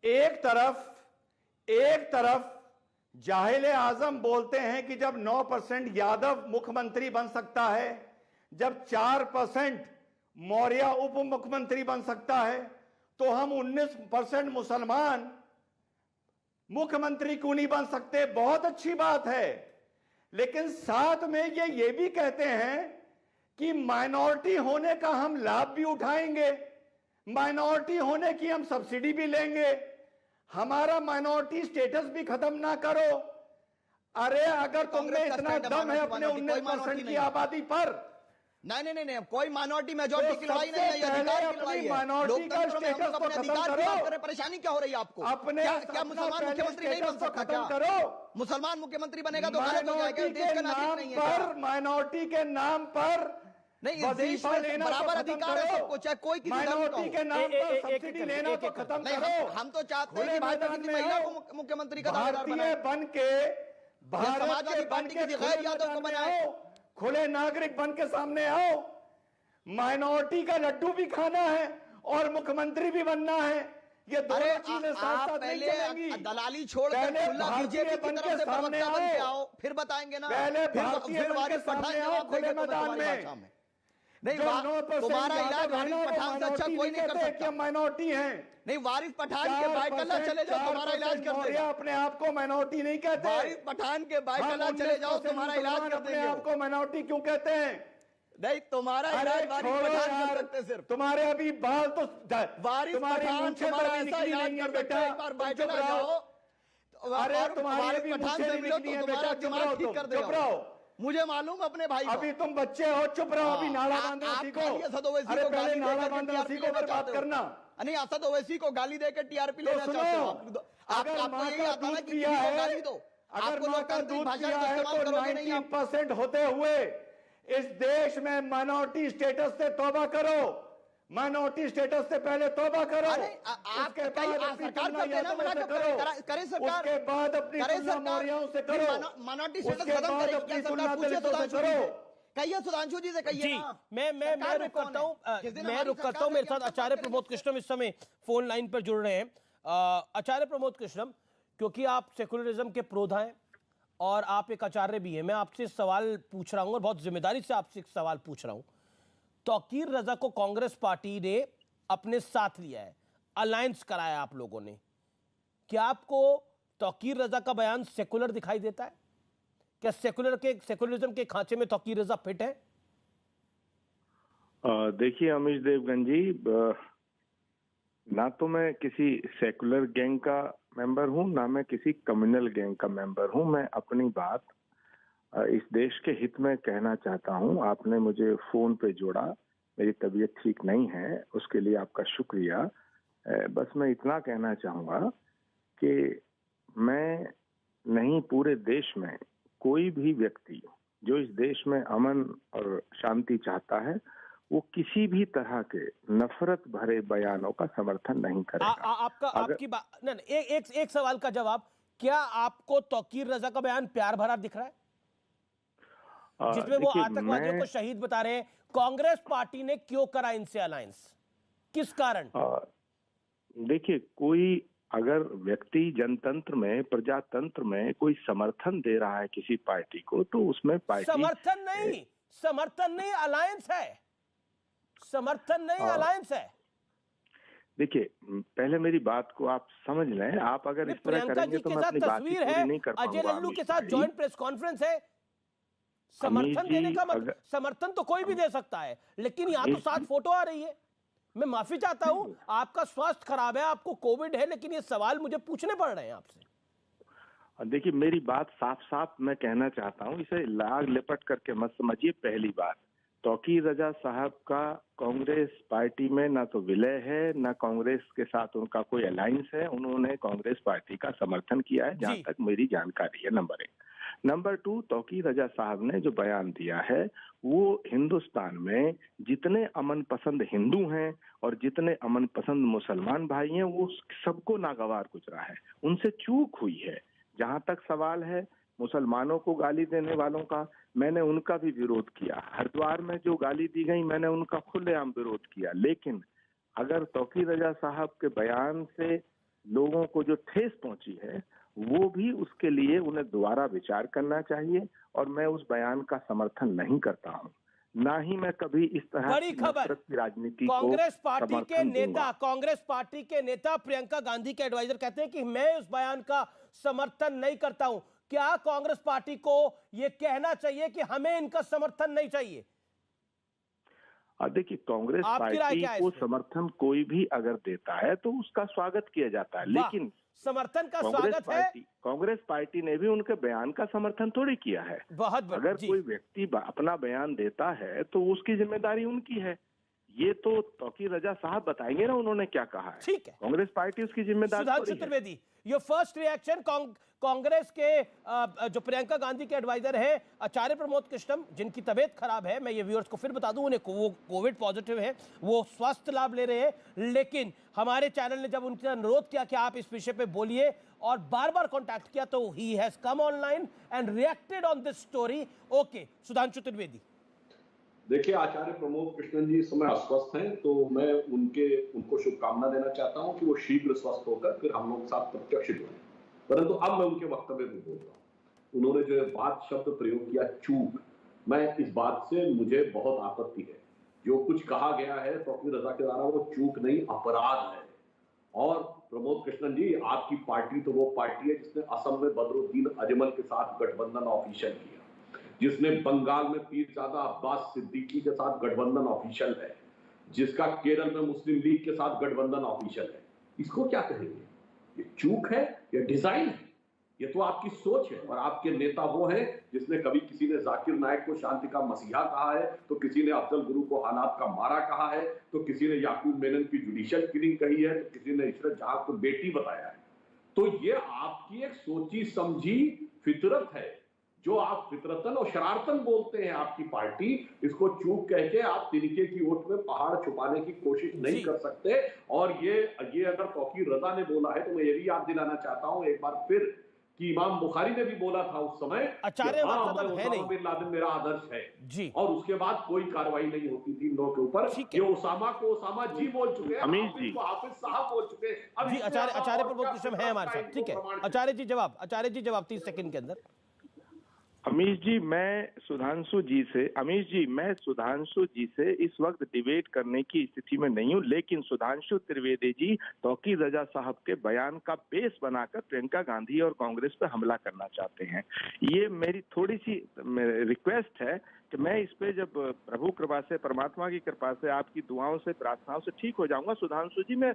एक तरफ जाहिल आजम बोलते हैं कि जब 9% यादव मुख्यमंत्री बन सकता है, जब 4% मौर्य उप मुख्यमंत्री बन सकता है, तो हम 19% मुसलमान मुख्यमंत्री क्यों नहीं बन सकते? बहुत अच्छी बात है। लेकिन साथ में ये भी कहते हैं कि माइनॉरिटी होने का हम लाभ भी उठाएंगे, माइनॉरिटी होने की हम सब्सिडी भी लेंगे, हमारा माइनॉरिटी स्टेटस भी खत्म ना करो। अरे अगर तुमने इतना दम है अपने 19% की आबादी पर, नहीं, कोई माइनॉरिटी मेजॉरिटी की लड़ाई नहीं है, ये अधिकार की लड़ाई है। लोकतंत्र में हम लोग अपने अधिकार की बात करें, परेशानी क्या हो रही है आपको? क्या मुसलमान मुख्यमंत्री नहीं बन सकता क्या? मुसलमान मुख्यमंत्री बनेगा तो गलत हो जाएगा, देश का नागरिक नहीं है। माइनॉरिटी के नाम पर नहीं, इस देश में बराबर अधिकार है सबको, चाहे कोई किसी माइनॉरिटी के नाम पर सब्सिडी लेना तो खत्म करो। हम तो चाहते हैं कि भाजपा की महिला को मुख्यमंत्री का दावेदार भारतीय बन के समाजवादी पार्टी की गैर यादव को बनाए, खुले नागरिक बन के सामने आओ। माइनॉरिटी का लड्डू भी खाना है और मुख्यमंत्री भी बनना है, ये दोनों चीजें साथ साथ नहीं चलेंगी। दलाली छोड़कर खुला बीजेपी की तरफ से प्रवक्ता बन के आओ, फिर बताएंगे ना। पहले भारतीय बन के सामने आओ खुले मैदान में। नहीं, तुम्हारा इलाज वारिस पठान से अच्छा कोई नहीं कर सकता। माइनॉरिटी है नहीं, वारिस पठान के बाइकल्ला चले जाओ, तुम्हारा इलाज कर देगा। अपने आप को माइनॉरिटी नहीं कहते। वारिस पठान के बाइकल्ला चले जाओ, तुम्हारा इलाज कर अपने देंगे। आप को माइनॉरिटी क्यों कहते हैं? नहीं, तुम्हारा इलाज वारिस पठान कर सकते सिर्फ। तुम्हारे अभी बाल तो वारिस पठान तुम्हारा ऐसा इलाज कर सकते हैं, एक बार बाइकल्ला जाओ। अरे तुम्हारे पठान से मिलो तो तुम्हारा दिमाग ठीक कर देगा। मुझे मालूम अपने भाई, अभी तुम बच्चे हो, चुप रहो। अभी नाला बांधना सीखो। अरे पहले नाला बांधना सीखो, फिर बात करना। नहीं, असद ओवैसी को गाली देकर टीआरपी लेना चाहते हो आप। आपको यही आता है कि किसी को गाली दो। अगर माँ का दूध पिया है तो 90% होते हुए इस देश में माइनॉरिटी स्टेटस से तौबा करो। माइनॉरिटी स्टेटस से पहले तौबा करो। उसके बाद सरकार करते ना, मना करे सरकार। उसके बाद अपनी मौर्यों से करो। माइनॉरिटी स्टेटस खत्म करेगी क्या सरकार? पूछे सुधांशु जी से, कहिए सुधांशु जी से कहिए ना। मैं रुक करता हूं। मेरे साथ आचार्य प्रमोद कृष्णम इस समय फोन लाइन पर जुड़ रहे हैं। आचार्य प्रमोद कृष्णम, क्योंकि आप सेकुलरिज्म के प्रोधा हैं और आप एक आचार्य भी हैं, मैं आपसे सवाल पूछ रहा हूं और बहुत जिम्मेदारी से आपसे एक सवाल पूछ रहा हूं। तौकीर रजा को कांग्रेस पार्टी ने अपने साथ लिया है, अलायंस कराया आप लोगों ने। क्या आपको तौकीर रजा का बयान सेकुलर दिखाई देता है? क्या सेकुलरिज्म के खांचे में तौकीर रजा फिट है? देखिए अमीश देवगन जी, ना तो मैं किसी सेकुलर गैंग का मेंबर हूं, ना मैं किसी कम्युनल गैंग का मेंबर हूं। मैं अपनी बात इस देश के हित में कहना चाहता हूं। आपने मुझे फोन पे जोड़ा, मेरी तबीयत ठीक नहीं है, उसके लिए आपका शुक्रिया। बस मैं इतना कहना चाहूंगा कि मैं नहीं, पूरे देश में कोई भी व्यक्ति जो इस देश में अमन और शांति चाहता है वो किसी भी तरह के नफरत भरे बयानों का समर्थन नहीं करेगा। आपकी बात एक सवाल का जवाब, क्या आपको तौकीर रजा का बयान प्यार भरा दिख रहा है, जिसमें वो आतंकवादियों को शहीद बता रहे हैं? कांग्रेस पार्टी ने क्यों करा इनसे अलायंस, किस कारण? देखिए, कोई अगर व्यक्ति जनतंत्र में, प्रजातंत्र में कोई समर्थन दे रहा है किसी पार्टी को, तो उसमें पार्टी समर्थन नहीं अलायंस है। समर्थन नहीं अलायंस है। देखिए, पहले मेरी बात को आप समझ लें। आप अगर इस तरह करेंगे तो मैं अपनी बात की पूरी नहीं कर पाऊंगा। अजय लल्लू के साथ जॉइंट प्रेस कॉन्फ्रेंस है। समर्थन देने का मतलब, समर्थन तो कोई भी दे सकता है, लेकिन यहाँ तो साथ फोटो आ रही है। मैं माफी चाहता हूँ, आपका स्वास्थ्य खराब है, आपको कोविड है, लेकिन ये सवाल मुझे पूछने पड़ रहे हैं आपसे। देखिए, मेरी बात साफ साफ मैं कहना चाहता हूँ, इसे लाग लिपट करके मत समझिए। पहली बात, तौकीर रजा साहब का कांग्रेस पार्टी में ना तो विलय है, ना कांग्रेस के साथ उनका कोई अलायंस है। उन्होंने कांग्रेस पार्टी का समर्थन किया है, जहां तक मेरी जानकारी है। नंबर 1। नंबर 2, तौकीर रजा साहब ने जो बयान दिया है वो हिंदुस्तान में जितने अमन पसंद हिंदू हैं और जितने अमन पसंद मुसलमान भाई हैं, वो सबको नागवार गुजरा है। उनसे चूक हुई है। जहां तक सवाल है मुसलमानों को गाली देने वालों का, मैंने उनका भी विरोध किया। हरिद्वार में जो गाली दी गई, मैंने उनका खुलेआम विरोध किया। लेकिन अगर तौकीर रजा साहब के बयान से लोगों को जो ठेस पहुंची है, वो भी उसके लिए उन्हें दोबारा विचार करना चाहिए। और मैं उस बयान का समर्थन नहीं करता हूं, ना ही मैं कभी इस तरह बड़ी खबर, की राजनीति कांग्रेस पार्टी के नेता प्रियंका गांधी के एडवाइजर कहते हैं कि मैं उस बयान का समर्थन नहीं करता हूं। क्या कांग्रेस पार्टी को यह कहना चाहिए कि हमें इनका समर्थन नहीं चाहिए? देखिए, कांग्रेस पार्टी को समर्थन कोई भी अगर देता है तो उसका स्वागत किया जाता है, लेकिन समर्थन का कांग्रेस स्वागत है। कांग्रेस पार्टी ने भी उनके बयान का समर्थन थोड़ी किया है। बहुत बढ़िया। अगर कोई व्यक्ति अपना बयान देता है तो उसकी जिम्मेदारी उनकी है। ये तो तौकीर रजा साहब बताएंगे ना उन्होंने क्या कहा है। ठीक है, कांग्रेस पार्टी उसकी जिम्मेदारी Sudhanshu Trivedi, your first reaction Congress के जो प्रियंका गांधी के एडवाइजर है आचार्य प्रमोद कृष्णम, जिनकी तबीयत खराब है, मैं ये व्यूअर्स को फिर बता दूं, उन्हें वो कोविड पॉजिटिव है, वो स्वास्थ्य लाभ ले रहे हैं, लेकिन हमारे चैनल ने जब उनसे अनुरोध किया कि आप इस विषय पे बोलिए और बार बार कॉन्टैक्ट किया, तो he has come online and reacted on this story. Okay Sudhanshu Trivedi. देखिए, आचार्य प्रमोद कृष्णन जी इस समय अस्वस्थ हैं, तो मैं उनको शुभकामना देना चाहता हूं कि वो शीघ्र स्वस्थ होकर फिर हम लोग साथ प्रत्यक्ष जुड़े। परंतु अब मैं उनके वक्तव्य में बोल रहा हूं। उन्होंने जो बात शब्द प्रयोग किया चूक, मैं इस बात से मुझे बहुत आपत्ति है। जो कुछ कहा गया है तौकीर रजा के द्वारा वो चूक नहीं, अपराध है। और प्रमोद कृष्णन जी, आपकी पार्टी तो वो पार्टी है जिसने असम में बदरुद्दीन अजमल के साथ गठबंधन ऑफिशियल किया, जिसने बंगाल में पीरजादा अब्बास सिद्दीकी के साथ गठबंधन ऑफिशियल है, जिसका केरल में मुस्लिम लीग के साथ गठबंधन ऑफिशियल है। इसको क्या कहेंगे? ये चूक है या डिजाइन है? ये तो आपकी सोच है। और आपके नेता वो हैं जिसने कभी किसी ने जाकिर नायक को शांति का मसीहा कहा है, तो किसी ने अफजल गुरु को हालात का मारा कहा है, तो किसी ने याकूब मेनन की जुडिशियल किलिंग कही है, तो किसी ने इशरत जहां को बेटी बताया है। तो ये आपकी एक सोची समझी फितरत है, जो आप फितरतन और शरारतन बोलते हैं आपकी पार्टी, इसको चूक कह के आप तिनके की ओट में पहाड़ छुपाने की कोशिश नहीं कर सकते। और ये अगर तौकीर रजा ने बोला है तो मैं ये भी याद दिलाना चाहता हूं एक बार फिर कि इमाम बुखारी ने भी बोला था उस समय, आचार्य बिन लादेन मेरा आदर्श है जी, और उसके बाद कोई कार्रवाई नहीं होती थी इन लोगों के ऊपर। ये ओसामा को ओसामा जी बोल चुके हैं, हाफिज को हाफिज साहब बोल चुके हैं। जी आचार्य प्रमोद कृष्णम है हमारे साथ। ठीक है आचार्य जी जवाब 30 सेकंड के अंदर। अमीश जी, मैं सुधांशु जी से इस वक्त डिबेट करने की स्थिति में नहीं हूं, लेकिन सुधांशु त्रिवेदी जी तौकीर रजा साहब के बयान का बेस बनाकर प्रियंका गांधी और कांग्रेस पर हमला करना चाहते हैं। ये मेरी थोड़ी सी रिक्वेस्ट है कि मैं इस पे जब प्रभु कृपा से, परमात्मा की कृपा से, आपकी दुआओं से, प्रार्थनाओं से ठीक हो जाऊंगा, सुधांशु जी मैं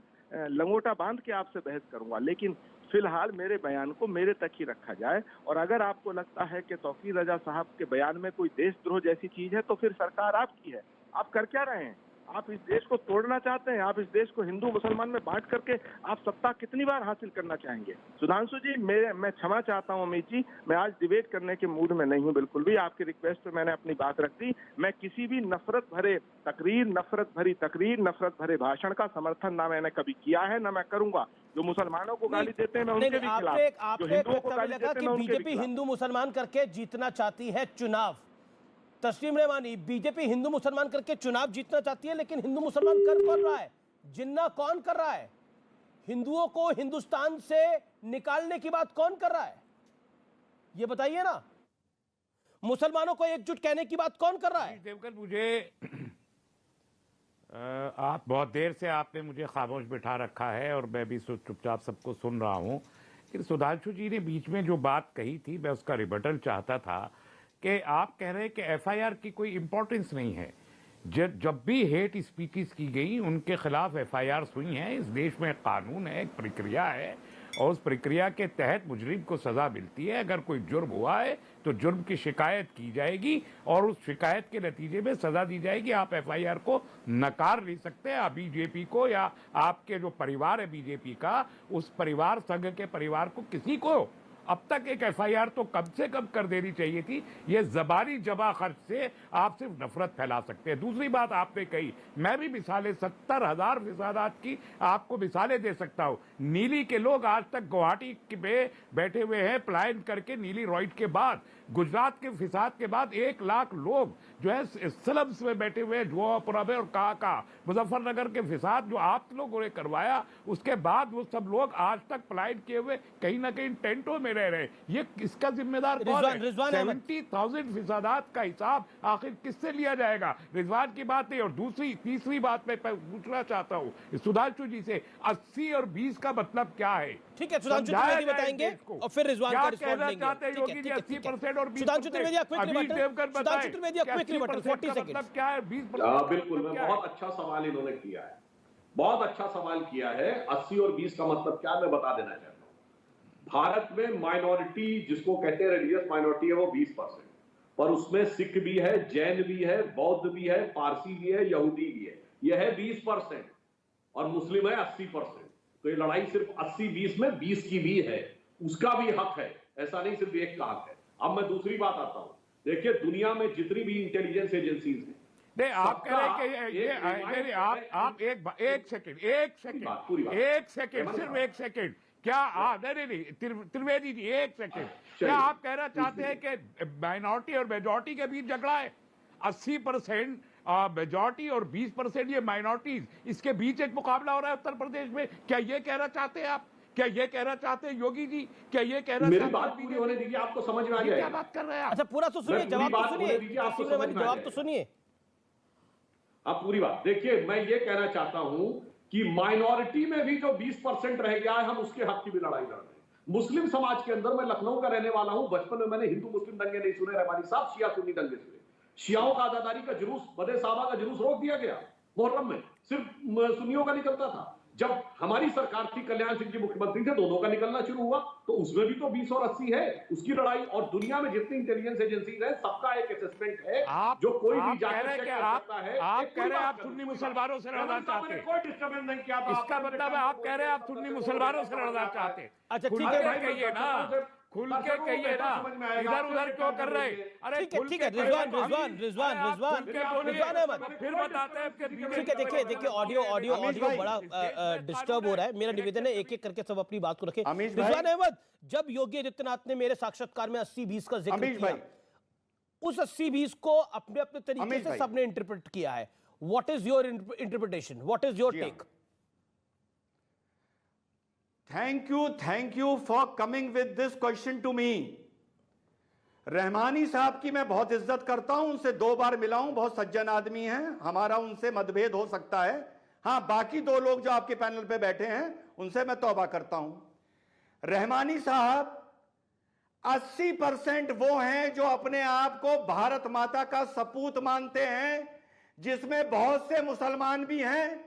लंगोटा बांध के आपसे बहस करूंगा, लेकिन फिलहाल मेरे बयान को मेरे तक ही रखा जाए। और अगर आपको लगता है कि तौकीर रजा साहब के बयान में कोई देशद्रोह जैसी चीज है तो फिर सरकार आपकी है। आप कर क्या रहे हैं? आप इस देश को तोड़ना चाहते हैं? आप इस देश को हिंदू मुसलमान में बांट करके आप सत्ता कितनी बार हासिल करना चाहेंगे? सुधांशु जी, मैं क्षमा चाहता हूं अमित जी, मैं आज डिबेट करने के मूड में नहीं हूं बिल्कुल भी। आपकी रिक्वेस्ट पे मैंने अपनी बात रख दी। मैं किसी भी नफरत भरी तकरीर, नफरत भरे भाषण का समर्थन ना मैंने कभी किया है, ना मैं करूंगा। जो मुसलमानों को गाली देते हैं मैं उनके भी खिलाफ, जो हिंदुओं को गाली देते हैं मैं उनके भी बीजेपी हिंदू मुसलमान करके जीतना चाहती है चुनाव। तस्लीम रहमानी, बीजेपी हिंदू मुसलमान करके चुनाव जीतना चाहती है, लेकिन हिंदू मुसलमान कर कौन रहा है? जिन्ना कौन कर रहा है? हिंदुओं को हिंदुस्तान से निकालने की बात कौन कर रहा है? ये बताइए ना। मुसलमानों को एकजुट कहने की बात कौन कर रहा है? देवकर, मुझे आप बहुत देर से आपने मुझे खामोश बिठा रखा है और मैं भी चुपचाप सबको सुन रहा हूं। लेकिन सुधांशु जी ने बीच में जो बात कही थी, मैं उसका रिबटल चाहता था कि आप कह रहे हैं कि एफआईआर की कोई इंपॉर्टेंस नहीं है। जब भी हेट स्पीचेस की गई उनके खिलाफ एफआईआर हुई हैं। इस देश में कानून है, एक प्रक्रिया है, और उस प्रक्रिया के तहत मुजरिम को सजा मिलती है। अगर कोई जुर्म हुआ है तो जुर्म की शिकायत की जाएगी और उस शिकायत के नतीजे में सजा दी जाएगी। आप एफआईआर को नकार नहीं सकते। आप बीजेपी को या आपके जो परिवार है बीजेपी का, उस परिवार संघ के परिवार को, किसी को अब तक एक एफआईआर तो कम से कम कर देनी चाहिए थी। ये जबानी जमा खर्च से आप सिर्फ नफरत फैला सकते हैं। दूसरी बात आपने कही, मैं भी मिसालें 70,000 फिसादात की आपको मिसालें दे सकता हूं। नीली के लोग आज तक गुवाहाटी में बैठे हुए हैं पलायन करके। नीली रॉइड के बाद, गुजरात के फिसाद के बाद 1 लाख लोग जो है स्लम्स में बैठे हुए हैं, जुआपुरा में और कहा मुजफ्फरनगर के फिसाद जो आप लोगों ने करवाया, उसके बाद वो सब लोग आज तक पलायन किए हुए कहीं ना कहीं टेंटों में रह रहे। ये इसका जिम्मेदार कौन है? 70,000 फिसादात का हिसाब आखिर किससे लिया जाएगा? रिजवान की बात नहीं। और तीसरी बात मैं पूछना चाहता हूँ सुधांशु जी से, 80 और 20 का मतलब क्या है? ठीक है, सुधांशु त्रिवेदी बताएंगे और फिर रिजवान का रिस्पॉन्स लेंगे। 80% और 20%। Sudhanshu Trivedi quick rebuttal 40 second. क्या है 20%? बिल्कुल, बहुत अच्छा सवाल इन्होंने किया है, बहुत अच्छा सवाल किया है। 80 और 20 का मतलब क्या, मैं बता देना चाहता हूँ। भारत में माइनॉरिटी जिसको कहते हैं रिलीजियस माइनॉरिटी है वो 20%, पर उसमें सिख भी है, जैन भी है, बौद्ध भी है, पारसी भी है, यहूदी भी है, यह है 20%, और मुस्लिम है 80%। तो ये लड़ाई सिर्फ 80-20 में 20 की भी है, उसका भी हक है, ऐसा नहीं सिर्फ एक का हक है। अब मैं दूसरी बात आता हूं, देखिए दुनिया में जितनी भी इंटेलिजेंस एजेंसीज हैं, नहीं आप कह रहे हैं कि ये आप एक सेकंड सिर्फ एक सेकंड, क्या आप नहीं त्रिवेदी जी एक सेकंड, क्या आप कहना चाहते हैं कि माइनॉरिटी और मेजॉरिटी के बीच झगड़ा है? 80% मेजॉरिटी और 20% ये माइनॉरिटीज, इसके बीच एक मुकाबला हो रहा है उत्तर प्रदेश में, क्या ये कहना चाहते हैं आप? क्या ये कहना चाहते हैं योगी जी? क्या ये कहना मेरी बात पूरी होने दीजिए, आपको समझ में आ जाएगा। क्या बात कर रहे हैं आप? अच्छा पूरा तो सुनिए, जवाब तो सुनिए, जवाब तो सुनिए। अब पूरी बात देखिए, मैं ये कहना चाहता हूं कि माइनॉरिटी में भी जो 20% रह गया है, हम उसके हक की भी लड़ाई लड़ रहे हैं। मुस्लिम समाज के अंदर, मैं लखनऊ का रहने वाला हूं, बचपन में मैंने हिंदू मुस्लिम दंगे नहीं सुने रहमानी साहब, शिया सुन्नी दंगे सुने। शियाओं का आजादारी का जुलूस, बदे साहबा का जुलूस रोक दिया गया मुहर्रम में, सिर्फ सुन्नियों का निकलता था। जब हमारी सरकार थी, कल्याण सिंह जी मुख्यमंत्री थे, दोनों का निकलना शुरू हुआ, तो उसमें भी तो 20 और 80 है उसकी लड़ाई। और दुनिया में जितनी इंटेलिजेंस एजेंसीज है, सबका एक असेसमेंट है, जो कोई भी जाकर चेक कर सकता है। आप कह रहे हैं आप सुन्नी मुसलमानों से लड़ना चाहते हैं, कोई डिस्टर्बेंस नहीं किया। इसका मतलब है आप कह रहे हैं आप सुन्नी मुसलमानों से लड़ना चाहते हैं। अच्छा ठीक है, है, कहिए ना, खुल के कहिए ना, इधर उधर क्यों कर रहे? अरे ठीक है, रिजवान अहमद फिर बताते हैं। ठीक है, देखिए ऑडियो बड़ा डिस्टर्ब हो रहा है। मेरा निवेदन है एक एक करके सब अपनी बात को रखें। रिजवान अहमद, जब योगी आदित्यनाथ ने मेरे साक्षात्कार में 80-20 का जिक्र किया, उस 80-20 को अपने अपने तरीके से सबने इंटरप्रेट किया है। What is your interpretation? What is your take? Thank you for coming with this question to me. Rahmani साहब की मैं बहुत इज्जत करता हूं, उनसे 2 बार मिला हूं, बहुत सज्जन आदमी हैं, हमारा उनसे मतभेद हो सकता है। हां, बाकी 2 लोग जो आपके पैनल पे बैठे हैं उनसे मैं तौबा करता हूं। रहमानी साहब 80% वो हैं जो अपने आप को भारत माता का सपूत मानते हैं, जिसमें बहुत से मुसलमान भी हैं,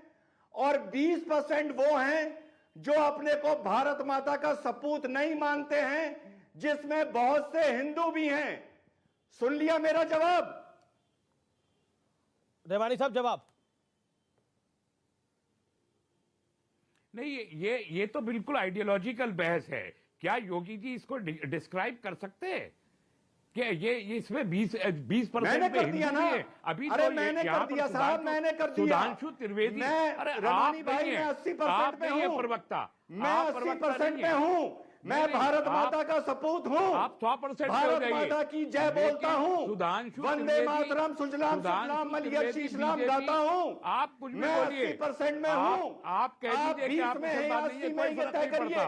और 20% वो हैं जो अपने को भारत माता का सपूत नहीं मानते हैं, जिसमें बहुत से हिंदू भी हैं। सुन लिया मेरा जवाब? रहमानी साहब जवाब नहीं, ये तो बिल्कुल आइडियोलॉजिकल बहस है। क्या योगी जी इसको डिस्क्राइब कर सकते हैं कि ये इसमें 20% मैंने कर दिया ना अभी? अरे मैंने कर दिया साहब, मैंने कर दिया। सुधांशु त्रिवेदी, अरे रमानी भाई, मैं 80% पे हूं, प्रवक्ता, मैं 80% पे हूं, मैं भारत माता का सपूत हूं, आप 100% भारत माता की जय बोलता हूं, सुधांशु वंदे मातरम, सुजलाम सुफलाम मलियत शीशलाम गाता हूं। आप कुछ भी मैं बोलिए, 80% में हूं, आप कह दीजिए कि आप 80 में ये तय करिए।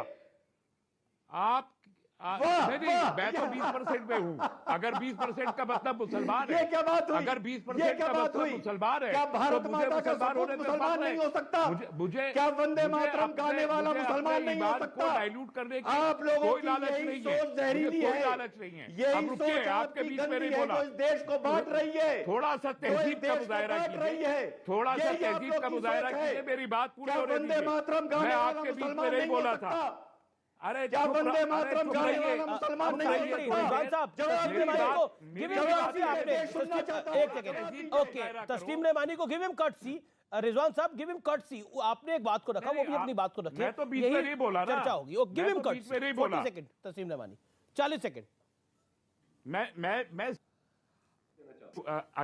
आप नहीं, मैं तो 20% पे हूँ। अगर 20% का मतलब मुसलमान है, ये क्या बात हुई? अगर 20% का मतलब मुसलमान है, क्या भारत तो माता का सपूत मुसलमान नहीं हो सकता? मुझे क्या वंदे मातरम गाने वाला मुसलमान नहीं हो सकता? डाइल्यूट करने की आप लोगों कोई की लालच यही नहीं सोच जहरीली है, है, कोई लालच नहीं है। यही अब रुकिए, सोच आपके आपकी बीच में गंदी नहीं है, बोला, जो इस देश को बांट रही है, थोड़ा सा तहजीब का मुजाहरा रही कीजिए, है, थोड़ा सा यही आप तहजीब लोग का की मुजाहरा सोच है। कीजिए। मेरी बात पूरी क्या होने वंदे मातरम दीजिए। गाने मैं वाला आपके बीच में मुसलमान नहीं नहीं हो बोला था। सकता? अरे क्या वंदे मातरम गाने वाला मुसलमान नहीं हो सकता? तस्लीम रहमानी को गिव हिम कर्टसी आपने। एक सेकंड, ओके, तस्लीम रहमानी को गिव हिम कर्टसी। रिजवान साहब गिव हिम कर्टसी। आपने एक बात को रखा, वो भी अपनी बात को रखे। मैं तो बीच में नहीं बोला ना, चर्चा होगी। Give him courtesy. 40 सेकंड तस्लीम रहमानी, 40 सेकंड। मैं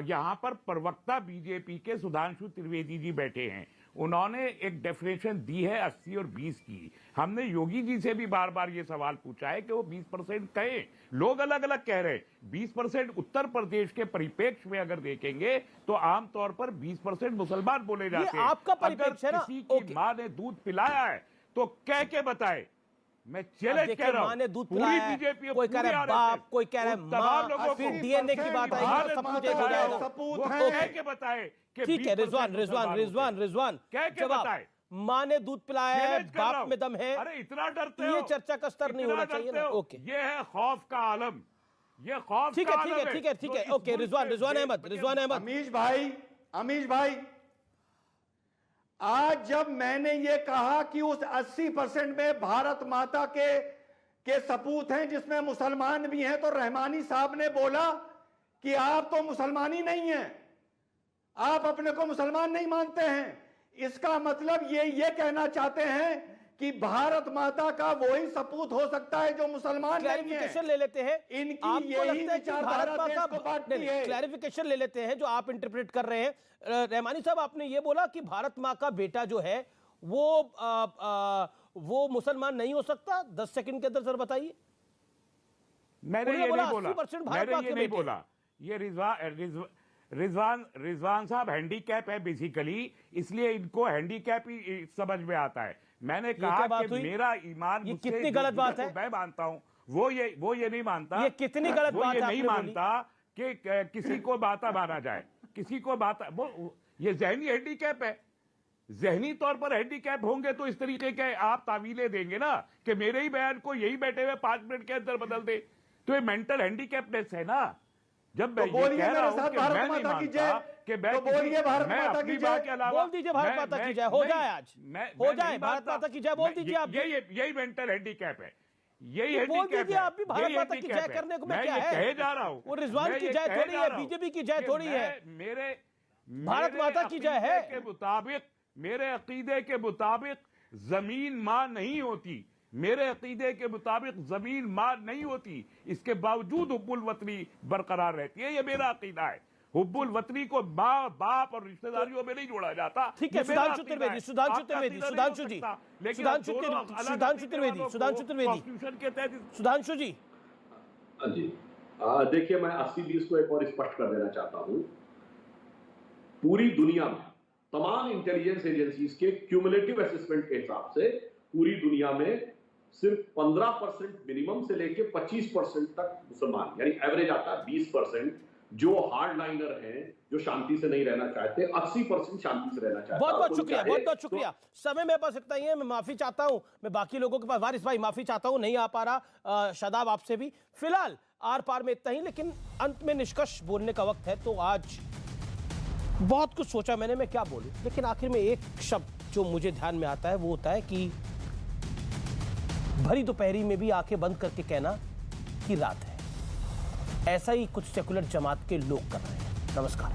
यहाँ पर प्रवक्ता बीजेपी के सुधांशु त्रिवेदी जी बैठे हैं, उन्होंने एक डेफिनेशन दी है 80 और 20 की। हमने योगी जी से भी बार बार ये सवाल पूछा है कि वो 20% कहें। लोग अलग अलग कह रहे हैं। 20% उत्तर प्रदेश के परिप्रेक्ष्य में अगर देखेंगे तो आमतौर पर 20% मुसलमान बोले जाते हैं। आपका परिप्रेक्ष्य है ना? किसी की माँ ने दूध पिलाया है तो कह के बताए। मैं चैलेंज कह रहा हूं, माँ ने दूध पूरी पिलाया है, बीजेपी, कोई कह रहा है बाप, कोई कह रहा है माँ, फिर डीएनए की बात आएगी, सब कुछ एक हो जाएगा। वो कह के बताए कि ठीक है, रिजवान कह के बताए, माँ ने दूध पिलाया है, बाप में दम है। अरे इतना डरते हो? ये चर्चा का स्तर नहीं होना चाहिए ना। ओके, ये है खौफ का आलम, ये खौफ ठीक का है, आलम ठीक है, ओके। रिजवान अहमद, अमीश भाई, आज जब मैंने ये कहा कि उस 80% में भारत माता के के सपूत हैं जिसमें मुसलमान भी हैं, तो रहमानी साहब ने बोला कि आप तो मुसलमान ही नहीं हैं, आप अपने को मुसलमान नहीं मानते हैं। इसका मतलब ये कहना चाहते हैं कि भारत माता का वही सपूत हो सकता है जो मुसलमान नहीं है। क्लैरिफिकेशन ले लेते हैं, इनकी यही विचारधारा देश को बांटती है। क्लैरिफिकेशन ले लेते हैं जो आप इंटरप्रेट कर रहे हैं। रहमानी साहब, आपने ये बोला कि भारत माँ का बेटा जो है वो मुसलमान नहीं हो सकता। 10 सेकंड के अंदर सर बताइए। मैंने ये नहीं बोला, 80% भारत मैंने माँ ये के नहीं बेटे। बोला। ये रिजवान साहब हैंडीकैप है बेसिकली, इसलिए इनको हैंडीकैप ही समझ में आता है। मैंने कहा कि मेरा ईमान, ये कितनी गलत बात है? मैं मानता हूं, वो ये नहीं मानता। ये कितनी गलत बात है? वो ये नहीं आपने मानता कि किसी को बाता माना जाए, किसी को बाता, ये जहनी हैंडीकैप है। जहनी तौर पर हैंडीकैप होंगे तो इस तरीके के आप तावीलें देंगे ना कि मेरे ही बयान को यही बैठे हुए 5 मिनट के अंदर बदल दे, तो ये मेंटल हैंडीकैपनेस है ना। जब मैं ये कह रहा हूं कि मैं नहीं मानता कि मैं अपनी बात के अलावा बोल दीजिए भारत माता की जय हो जाए, आज हो जाए भारत माता की जय बोल दीजिए आप। यही मेंटल हैंडीकैप है, यही बोल हैंडीकैप दीजिए आप भी। भारत माता की जय करने को मैं क्या है, कहे जा रहा हूं, वो रिजवान की जय थोड़ी है, बीजेपी की जय थोड़ी है, मेरे भारत माता की जय है। के मुताबिक, मेरे अकीदे के मुताबिक जमीन मां नहीं होती, मेरे अकीदे के मुताबिक जमीन मां नहीं होती, इसके बावजूद हुब्बुल वतनी बरकरार रहती है। ये मेरा अकीदा है। हुब्बुल वतनी को माँ बाप और रिश्तेदारियों में नहीं जोड़ा जाता। ठीक है, सुधांशु त्रिवेदी, सुधांशु त्रिवेदी, सुधांशु जी, सुधांशु त्रिवेदी, सुधांशु त्रिवेदी, सुधांशु जी। हाँ जी, देखिए मैं 80-20 को एक और स्पष्ट कर देना चाहता हूं। पूरी दुनिया में तमाम इंटेलिजेंस एजेंसीज के क्यूमुलेटिव असेसमेंट के हिसाब से पूरी दुनिया में सिर्फ 15% मिनिमम से लेके 25% तक मुसलमान, यानी एवरेज आता है 20%, जो हार्ड लाइनर हैं, जो शांति से नहीं रहना चाहते। 80% शांति से रहना चाहते हैं। बहुत बहुत शुक्रिया, बहुत बहुत शुक्रिया। समय मेरे पास इतना ही है, मैं माफी चाहता हूं। मैं बाकी लोगों के पास, वारिस भाई माफी चाहता हूं, नहीं आ पा रहा। शादाब आपसे भी फिलहाल आर पार में इतना ही, लेकिन अंत में निष्कर्ष बोलने का वक्त है। तो आज बहुत कुछ सोचा मैंने, मैं क्या बोलूं, लेकिन आखिर में एक शब्द जो मुझे ध्यान में आता है वो होता है कि भरी दोपहरी में भी आंखें बंद करके कहना कि रात है। ऐसा ही कुछ सेकुलर जमात के लोग कर रहे हैं। नमस्कार।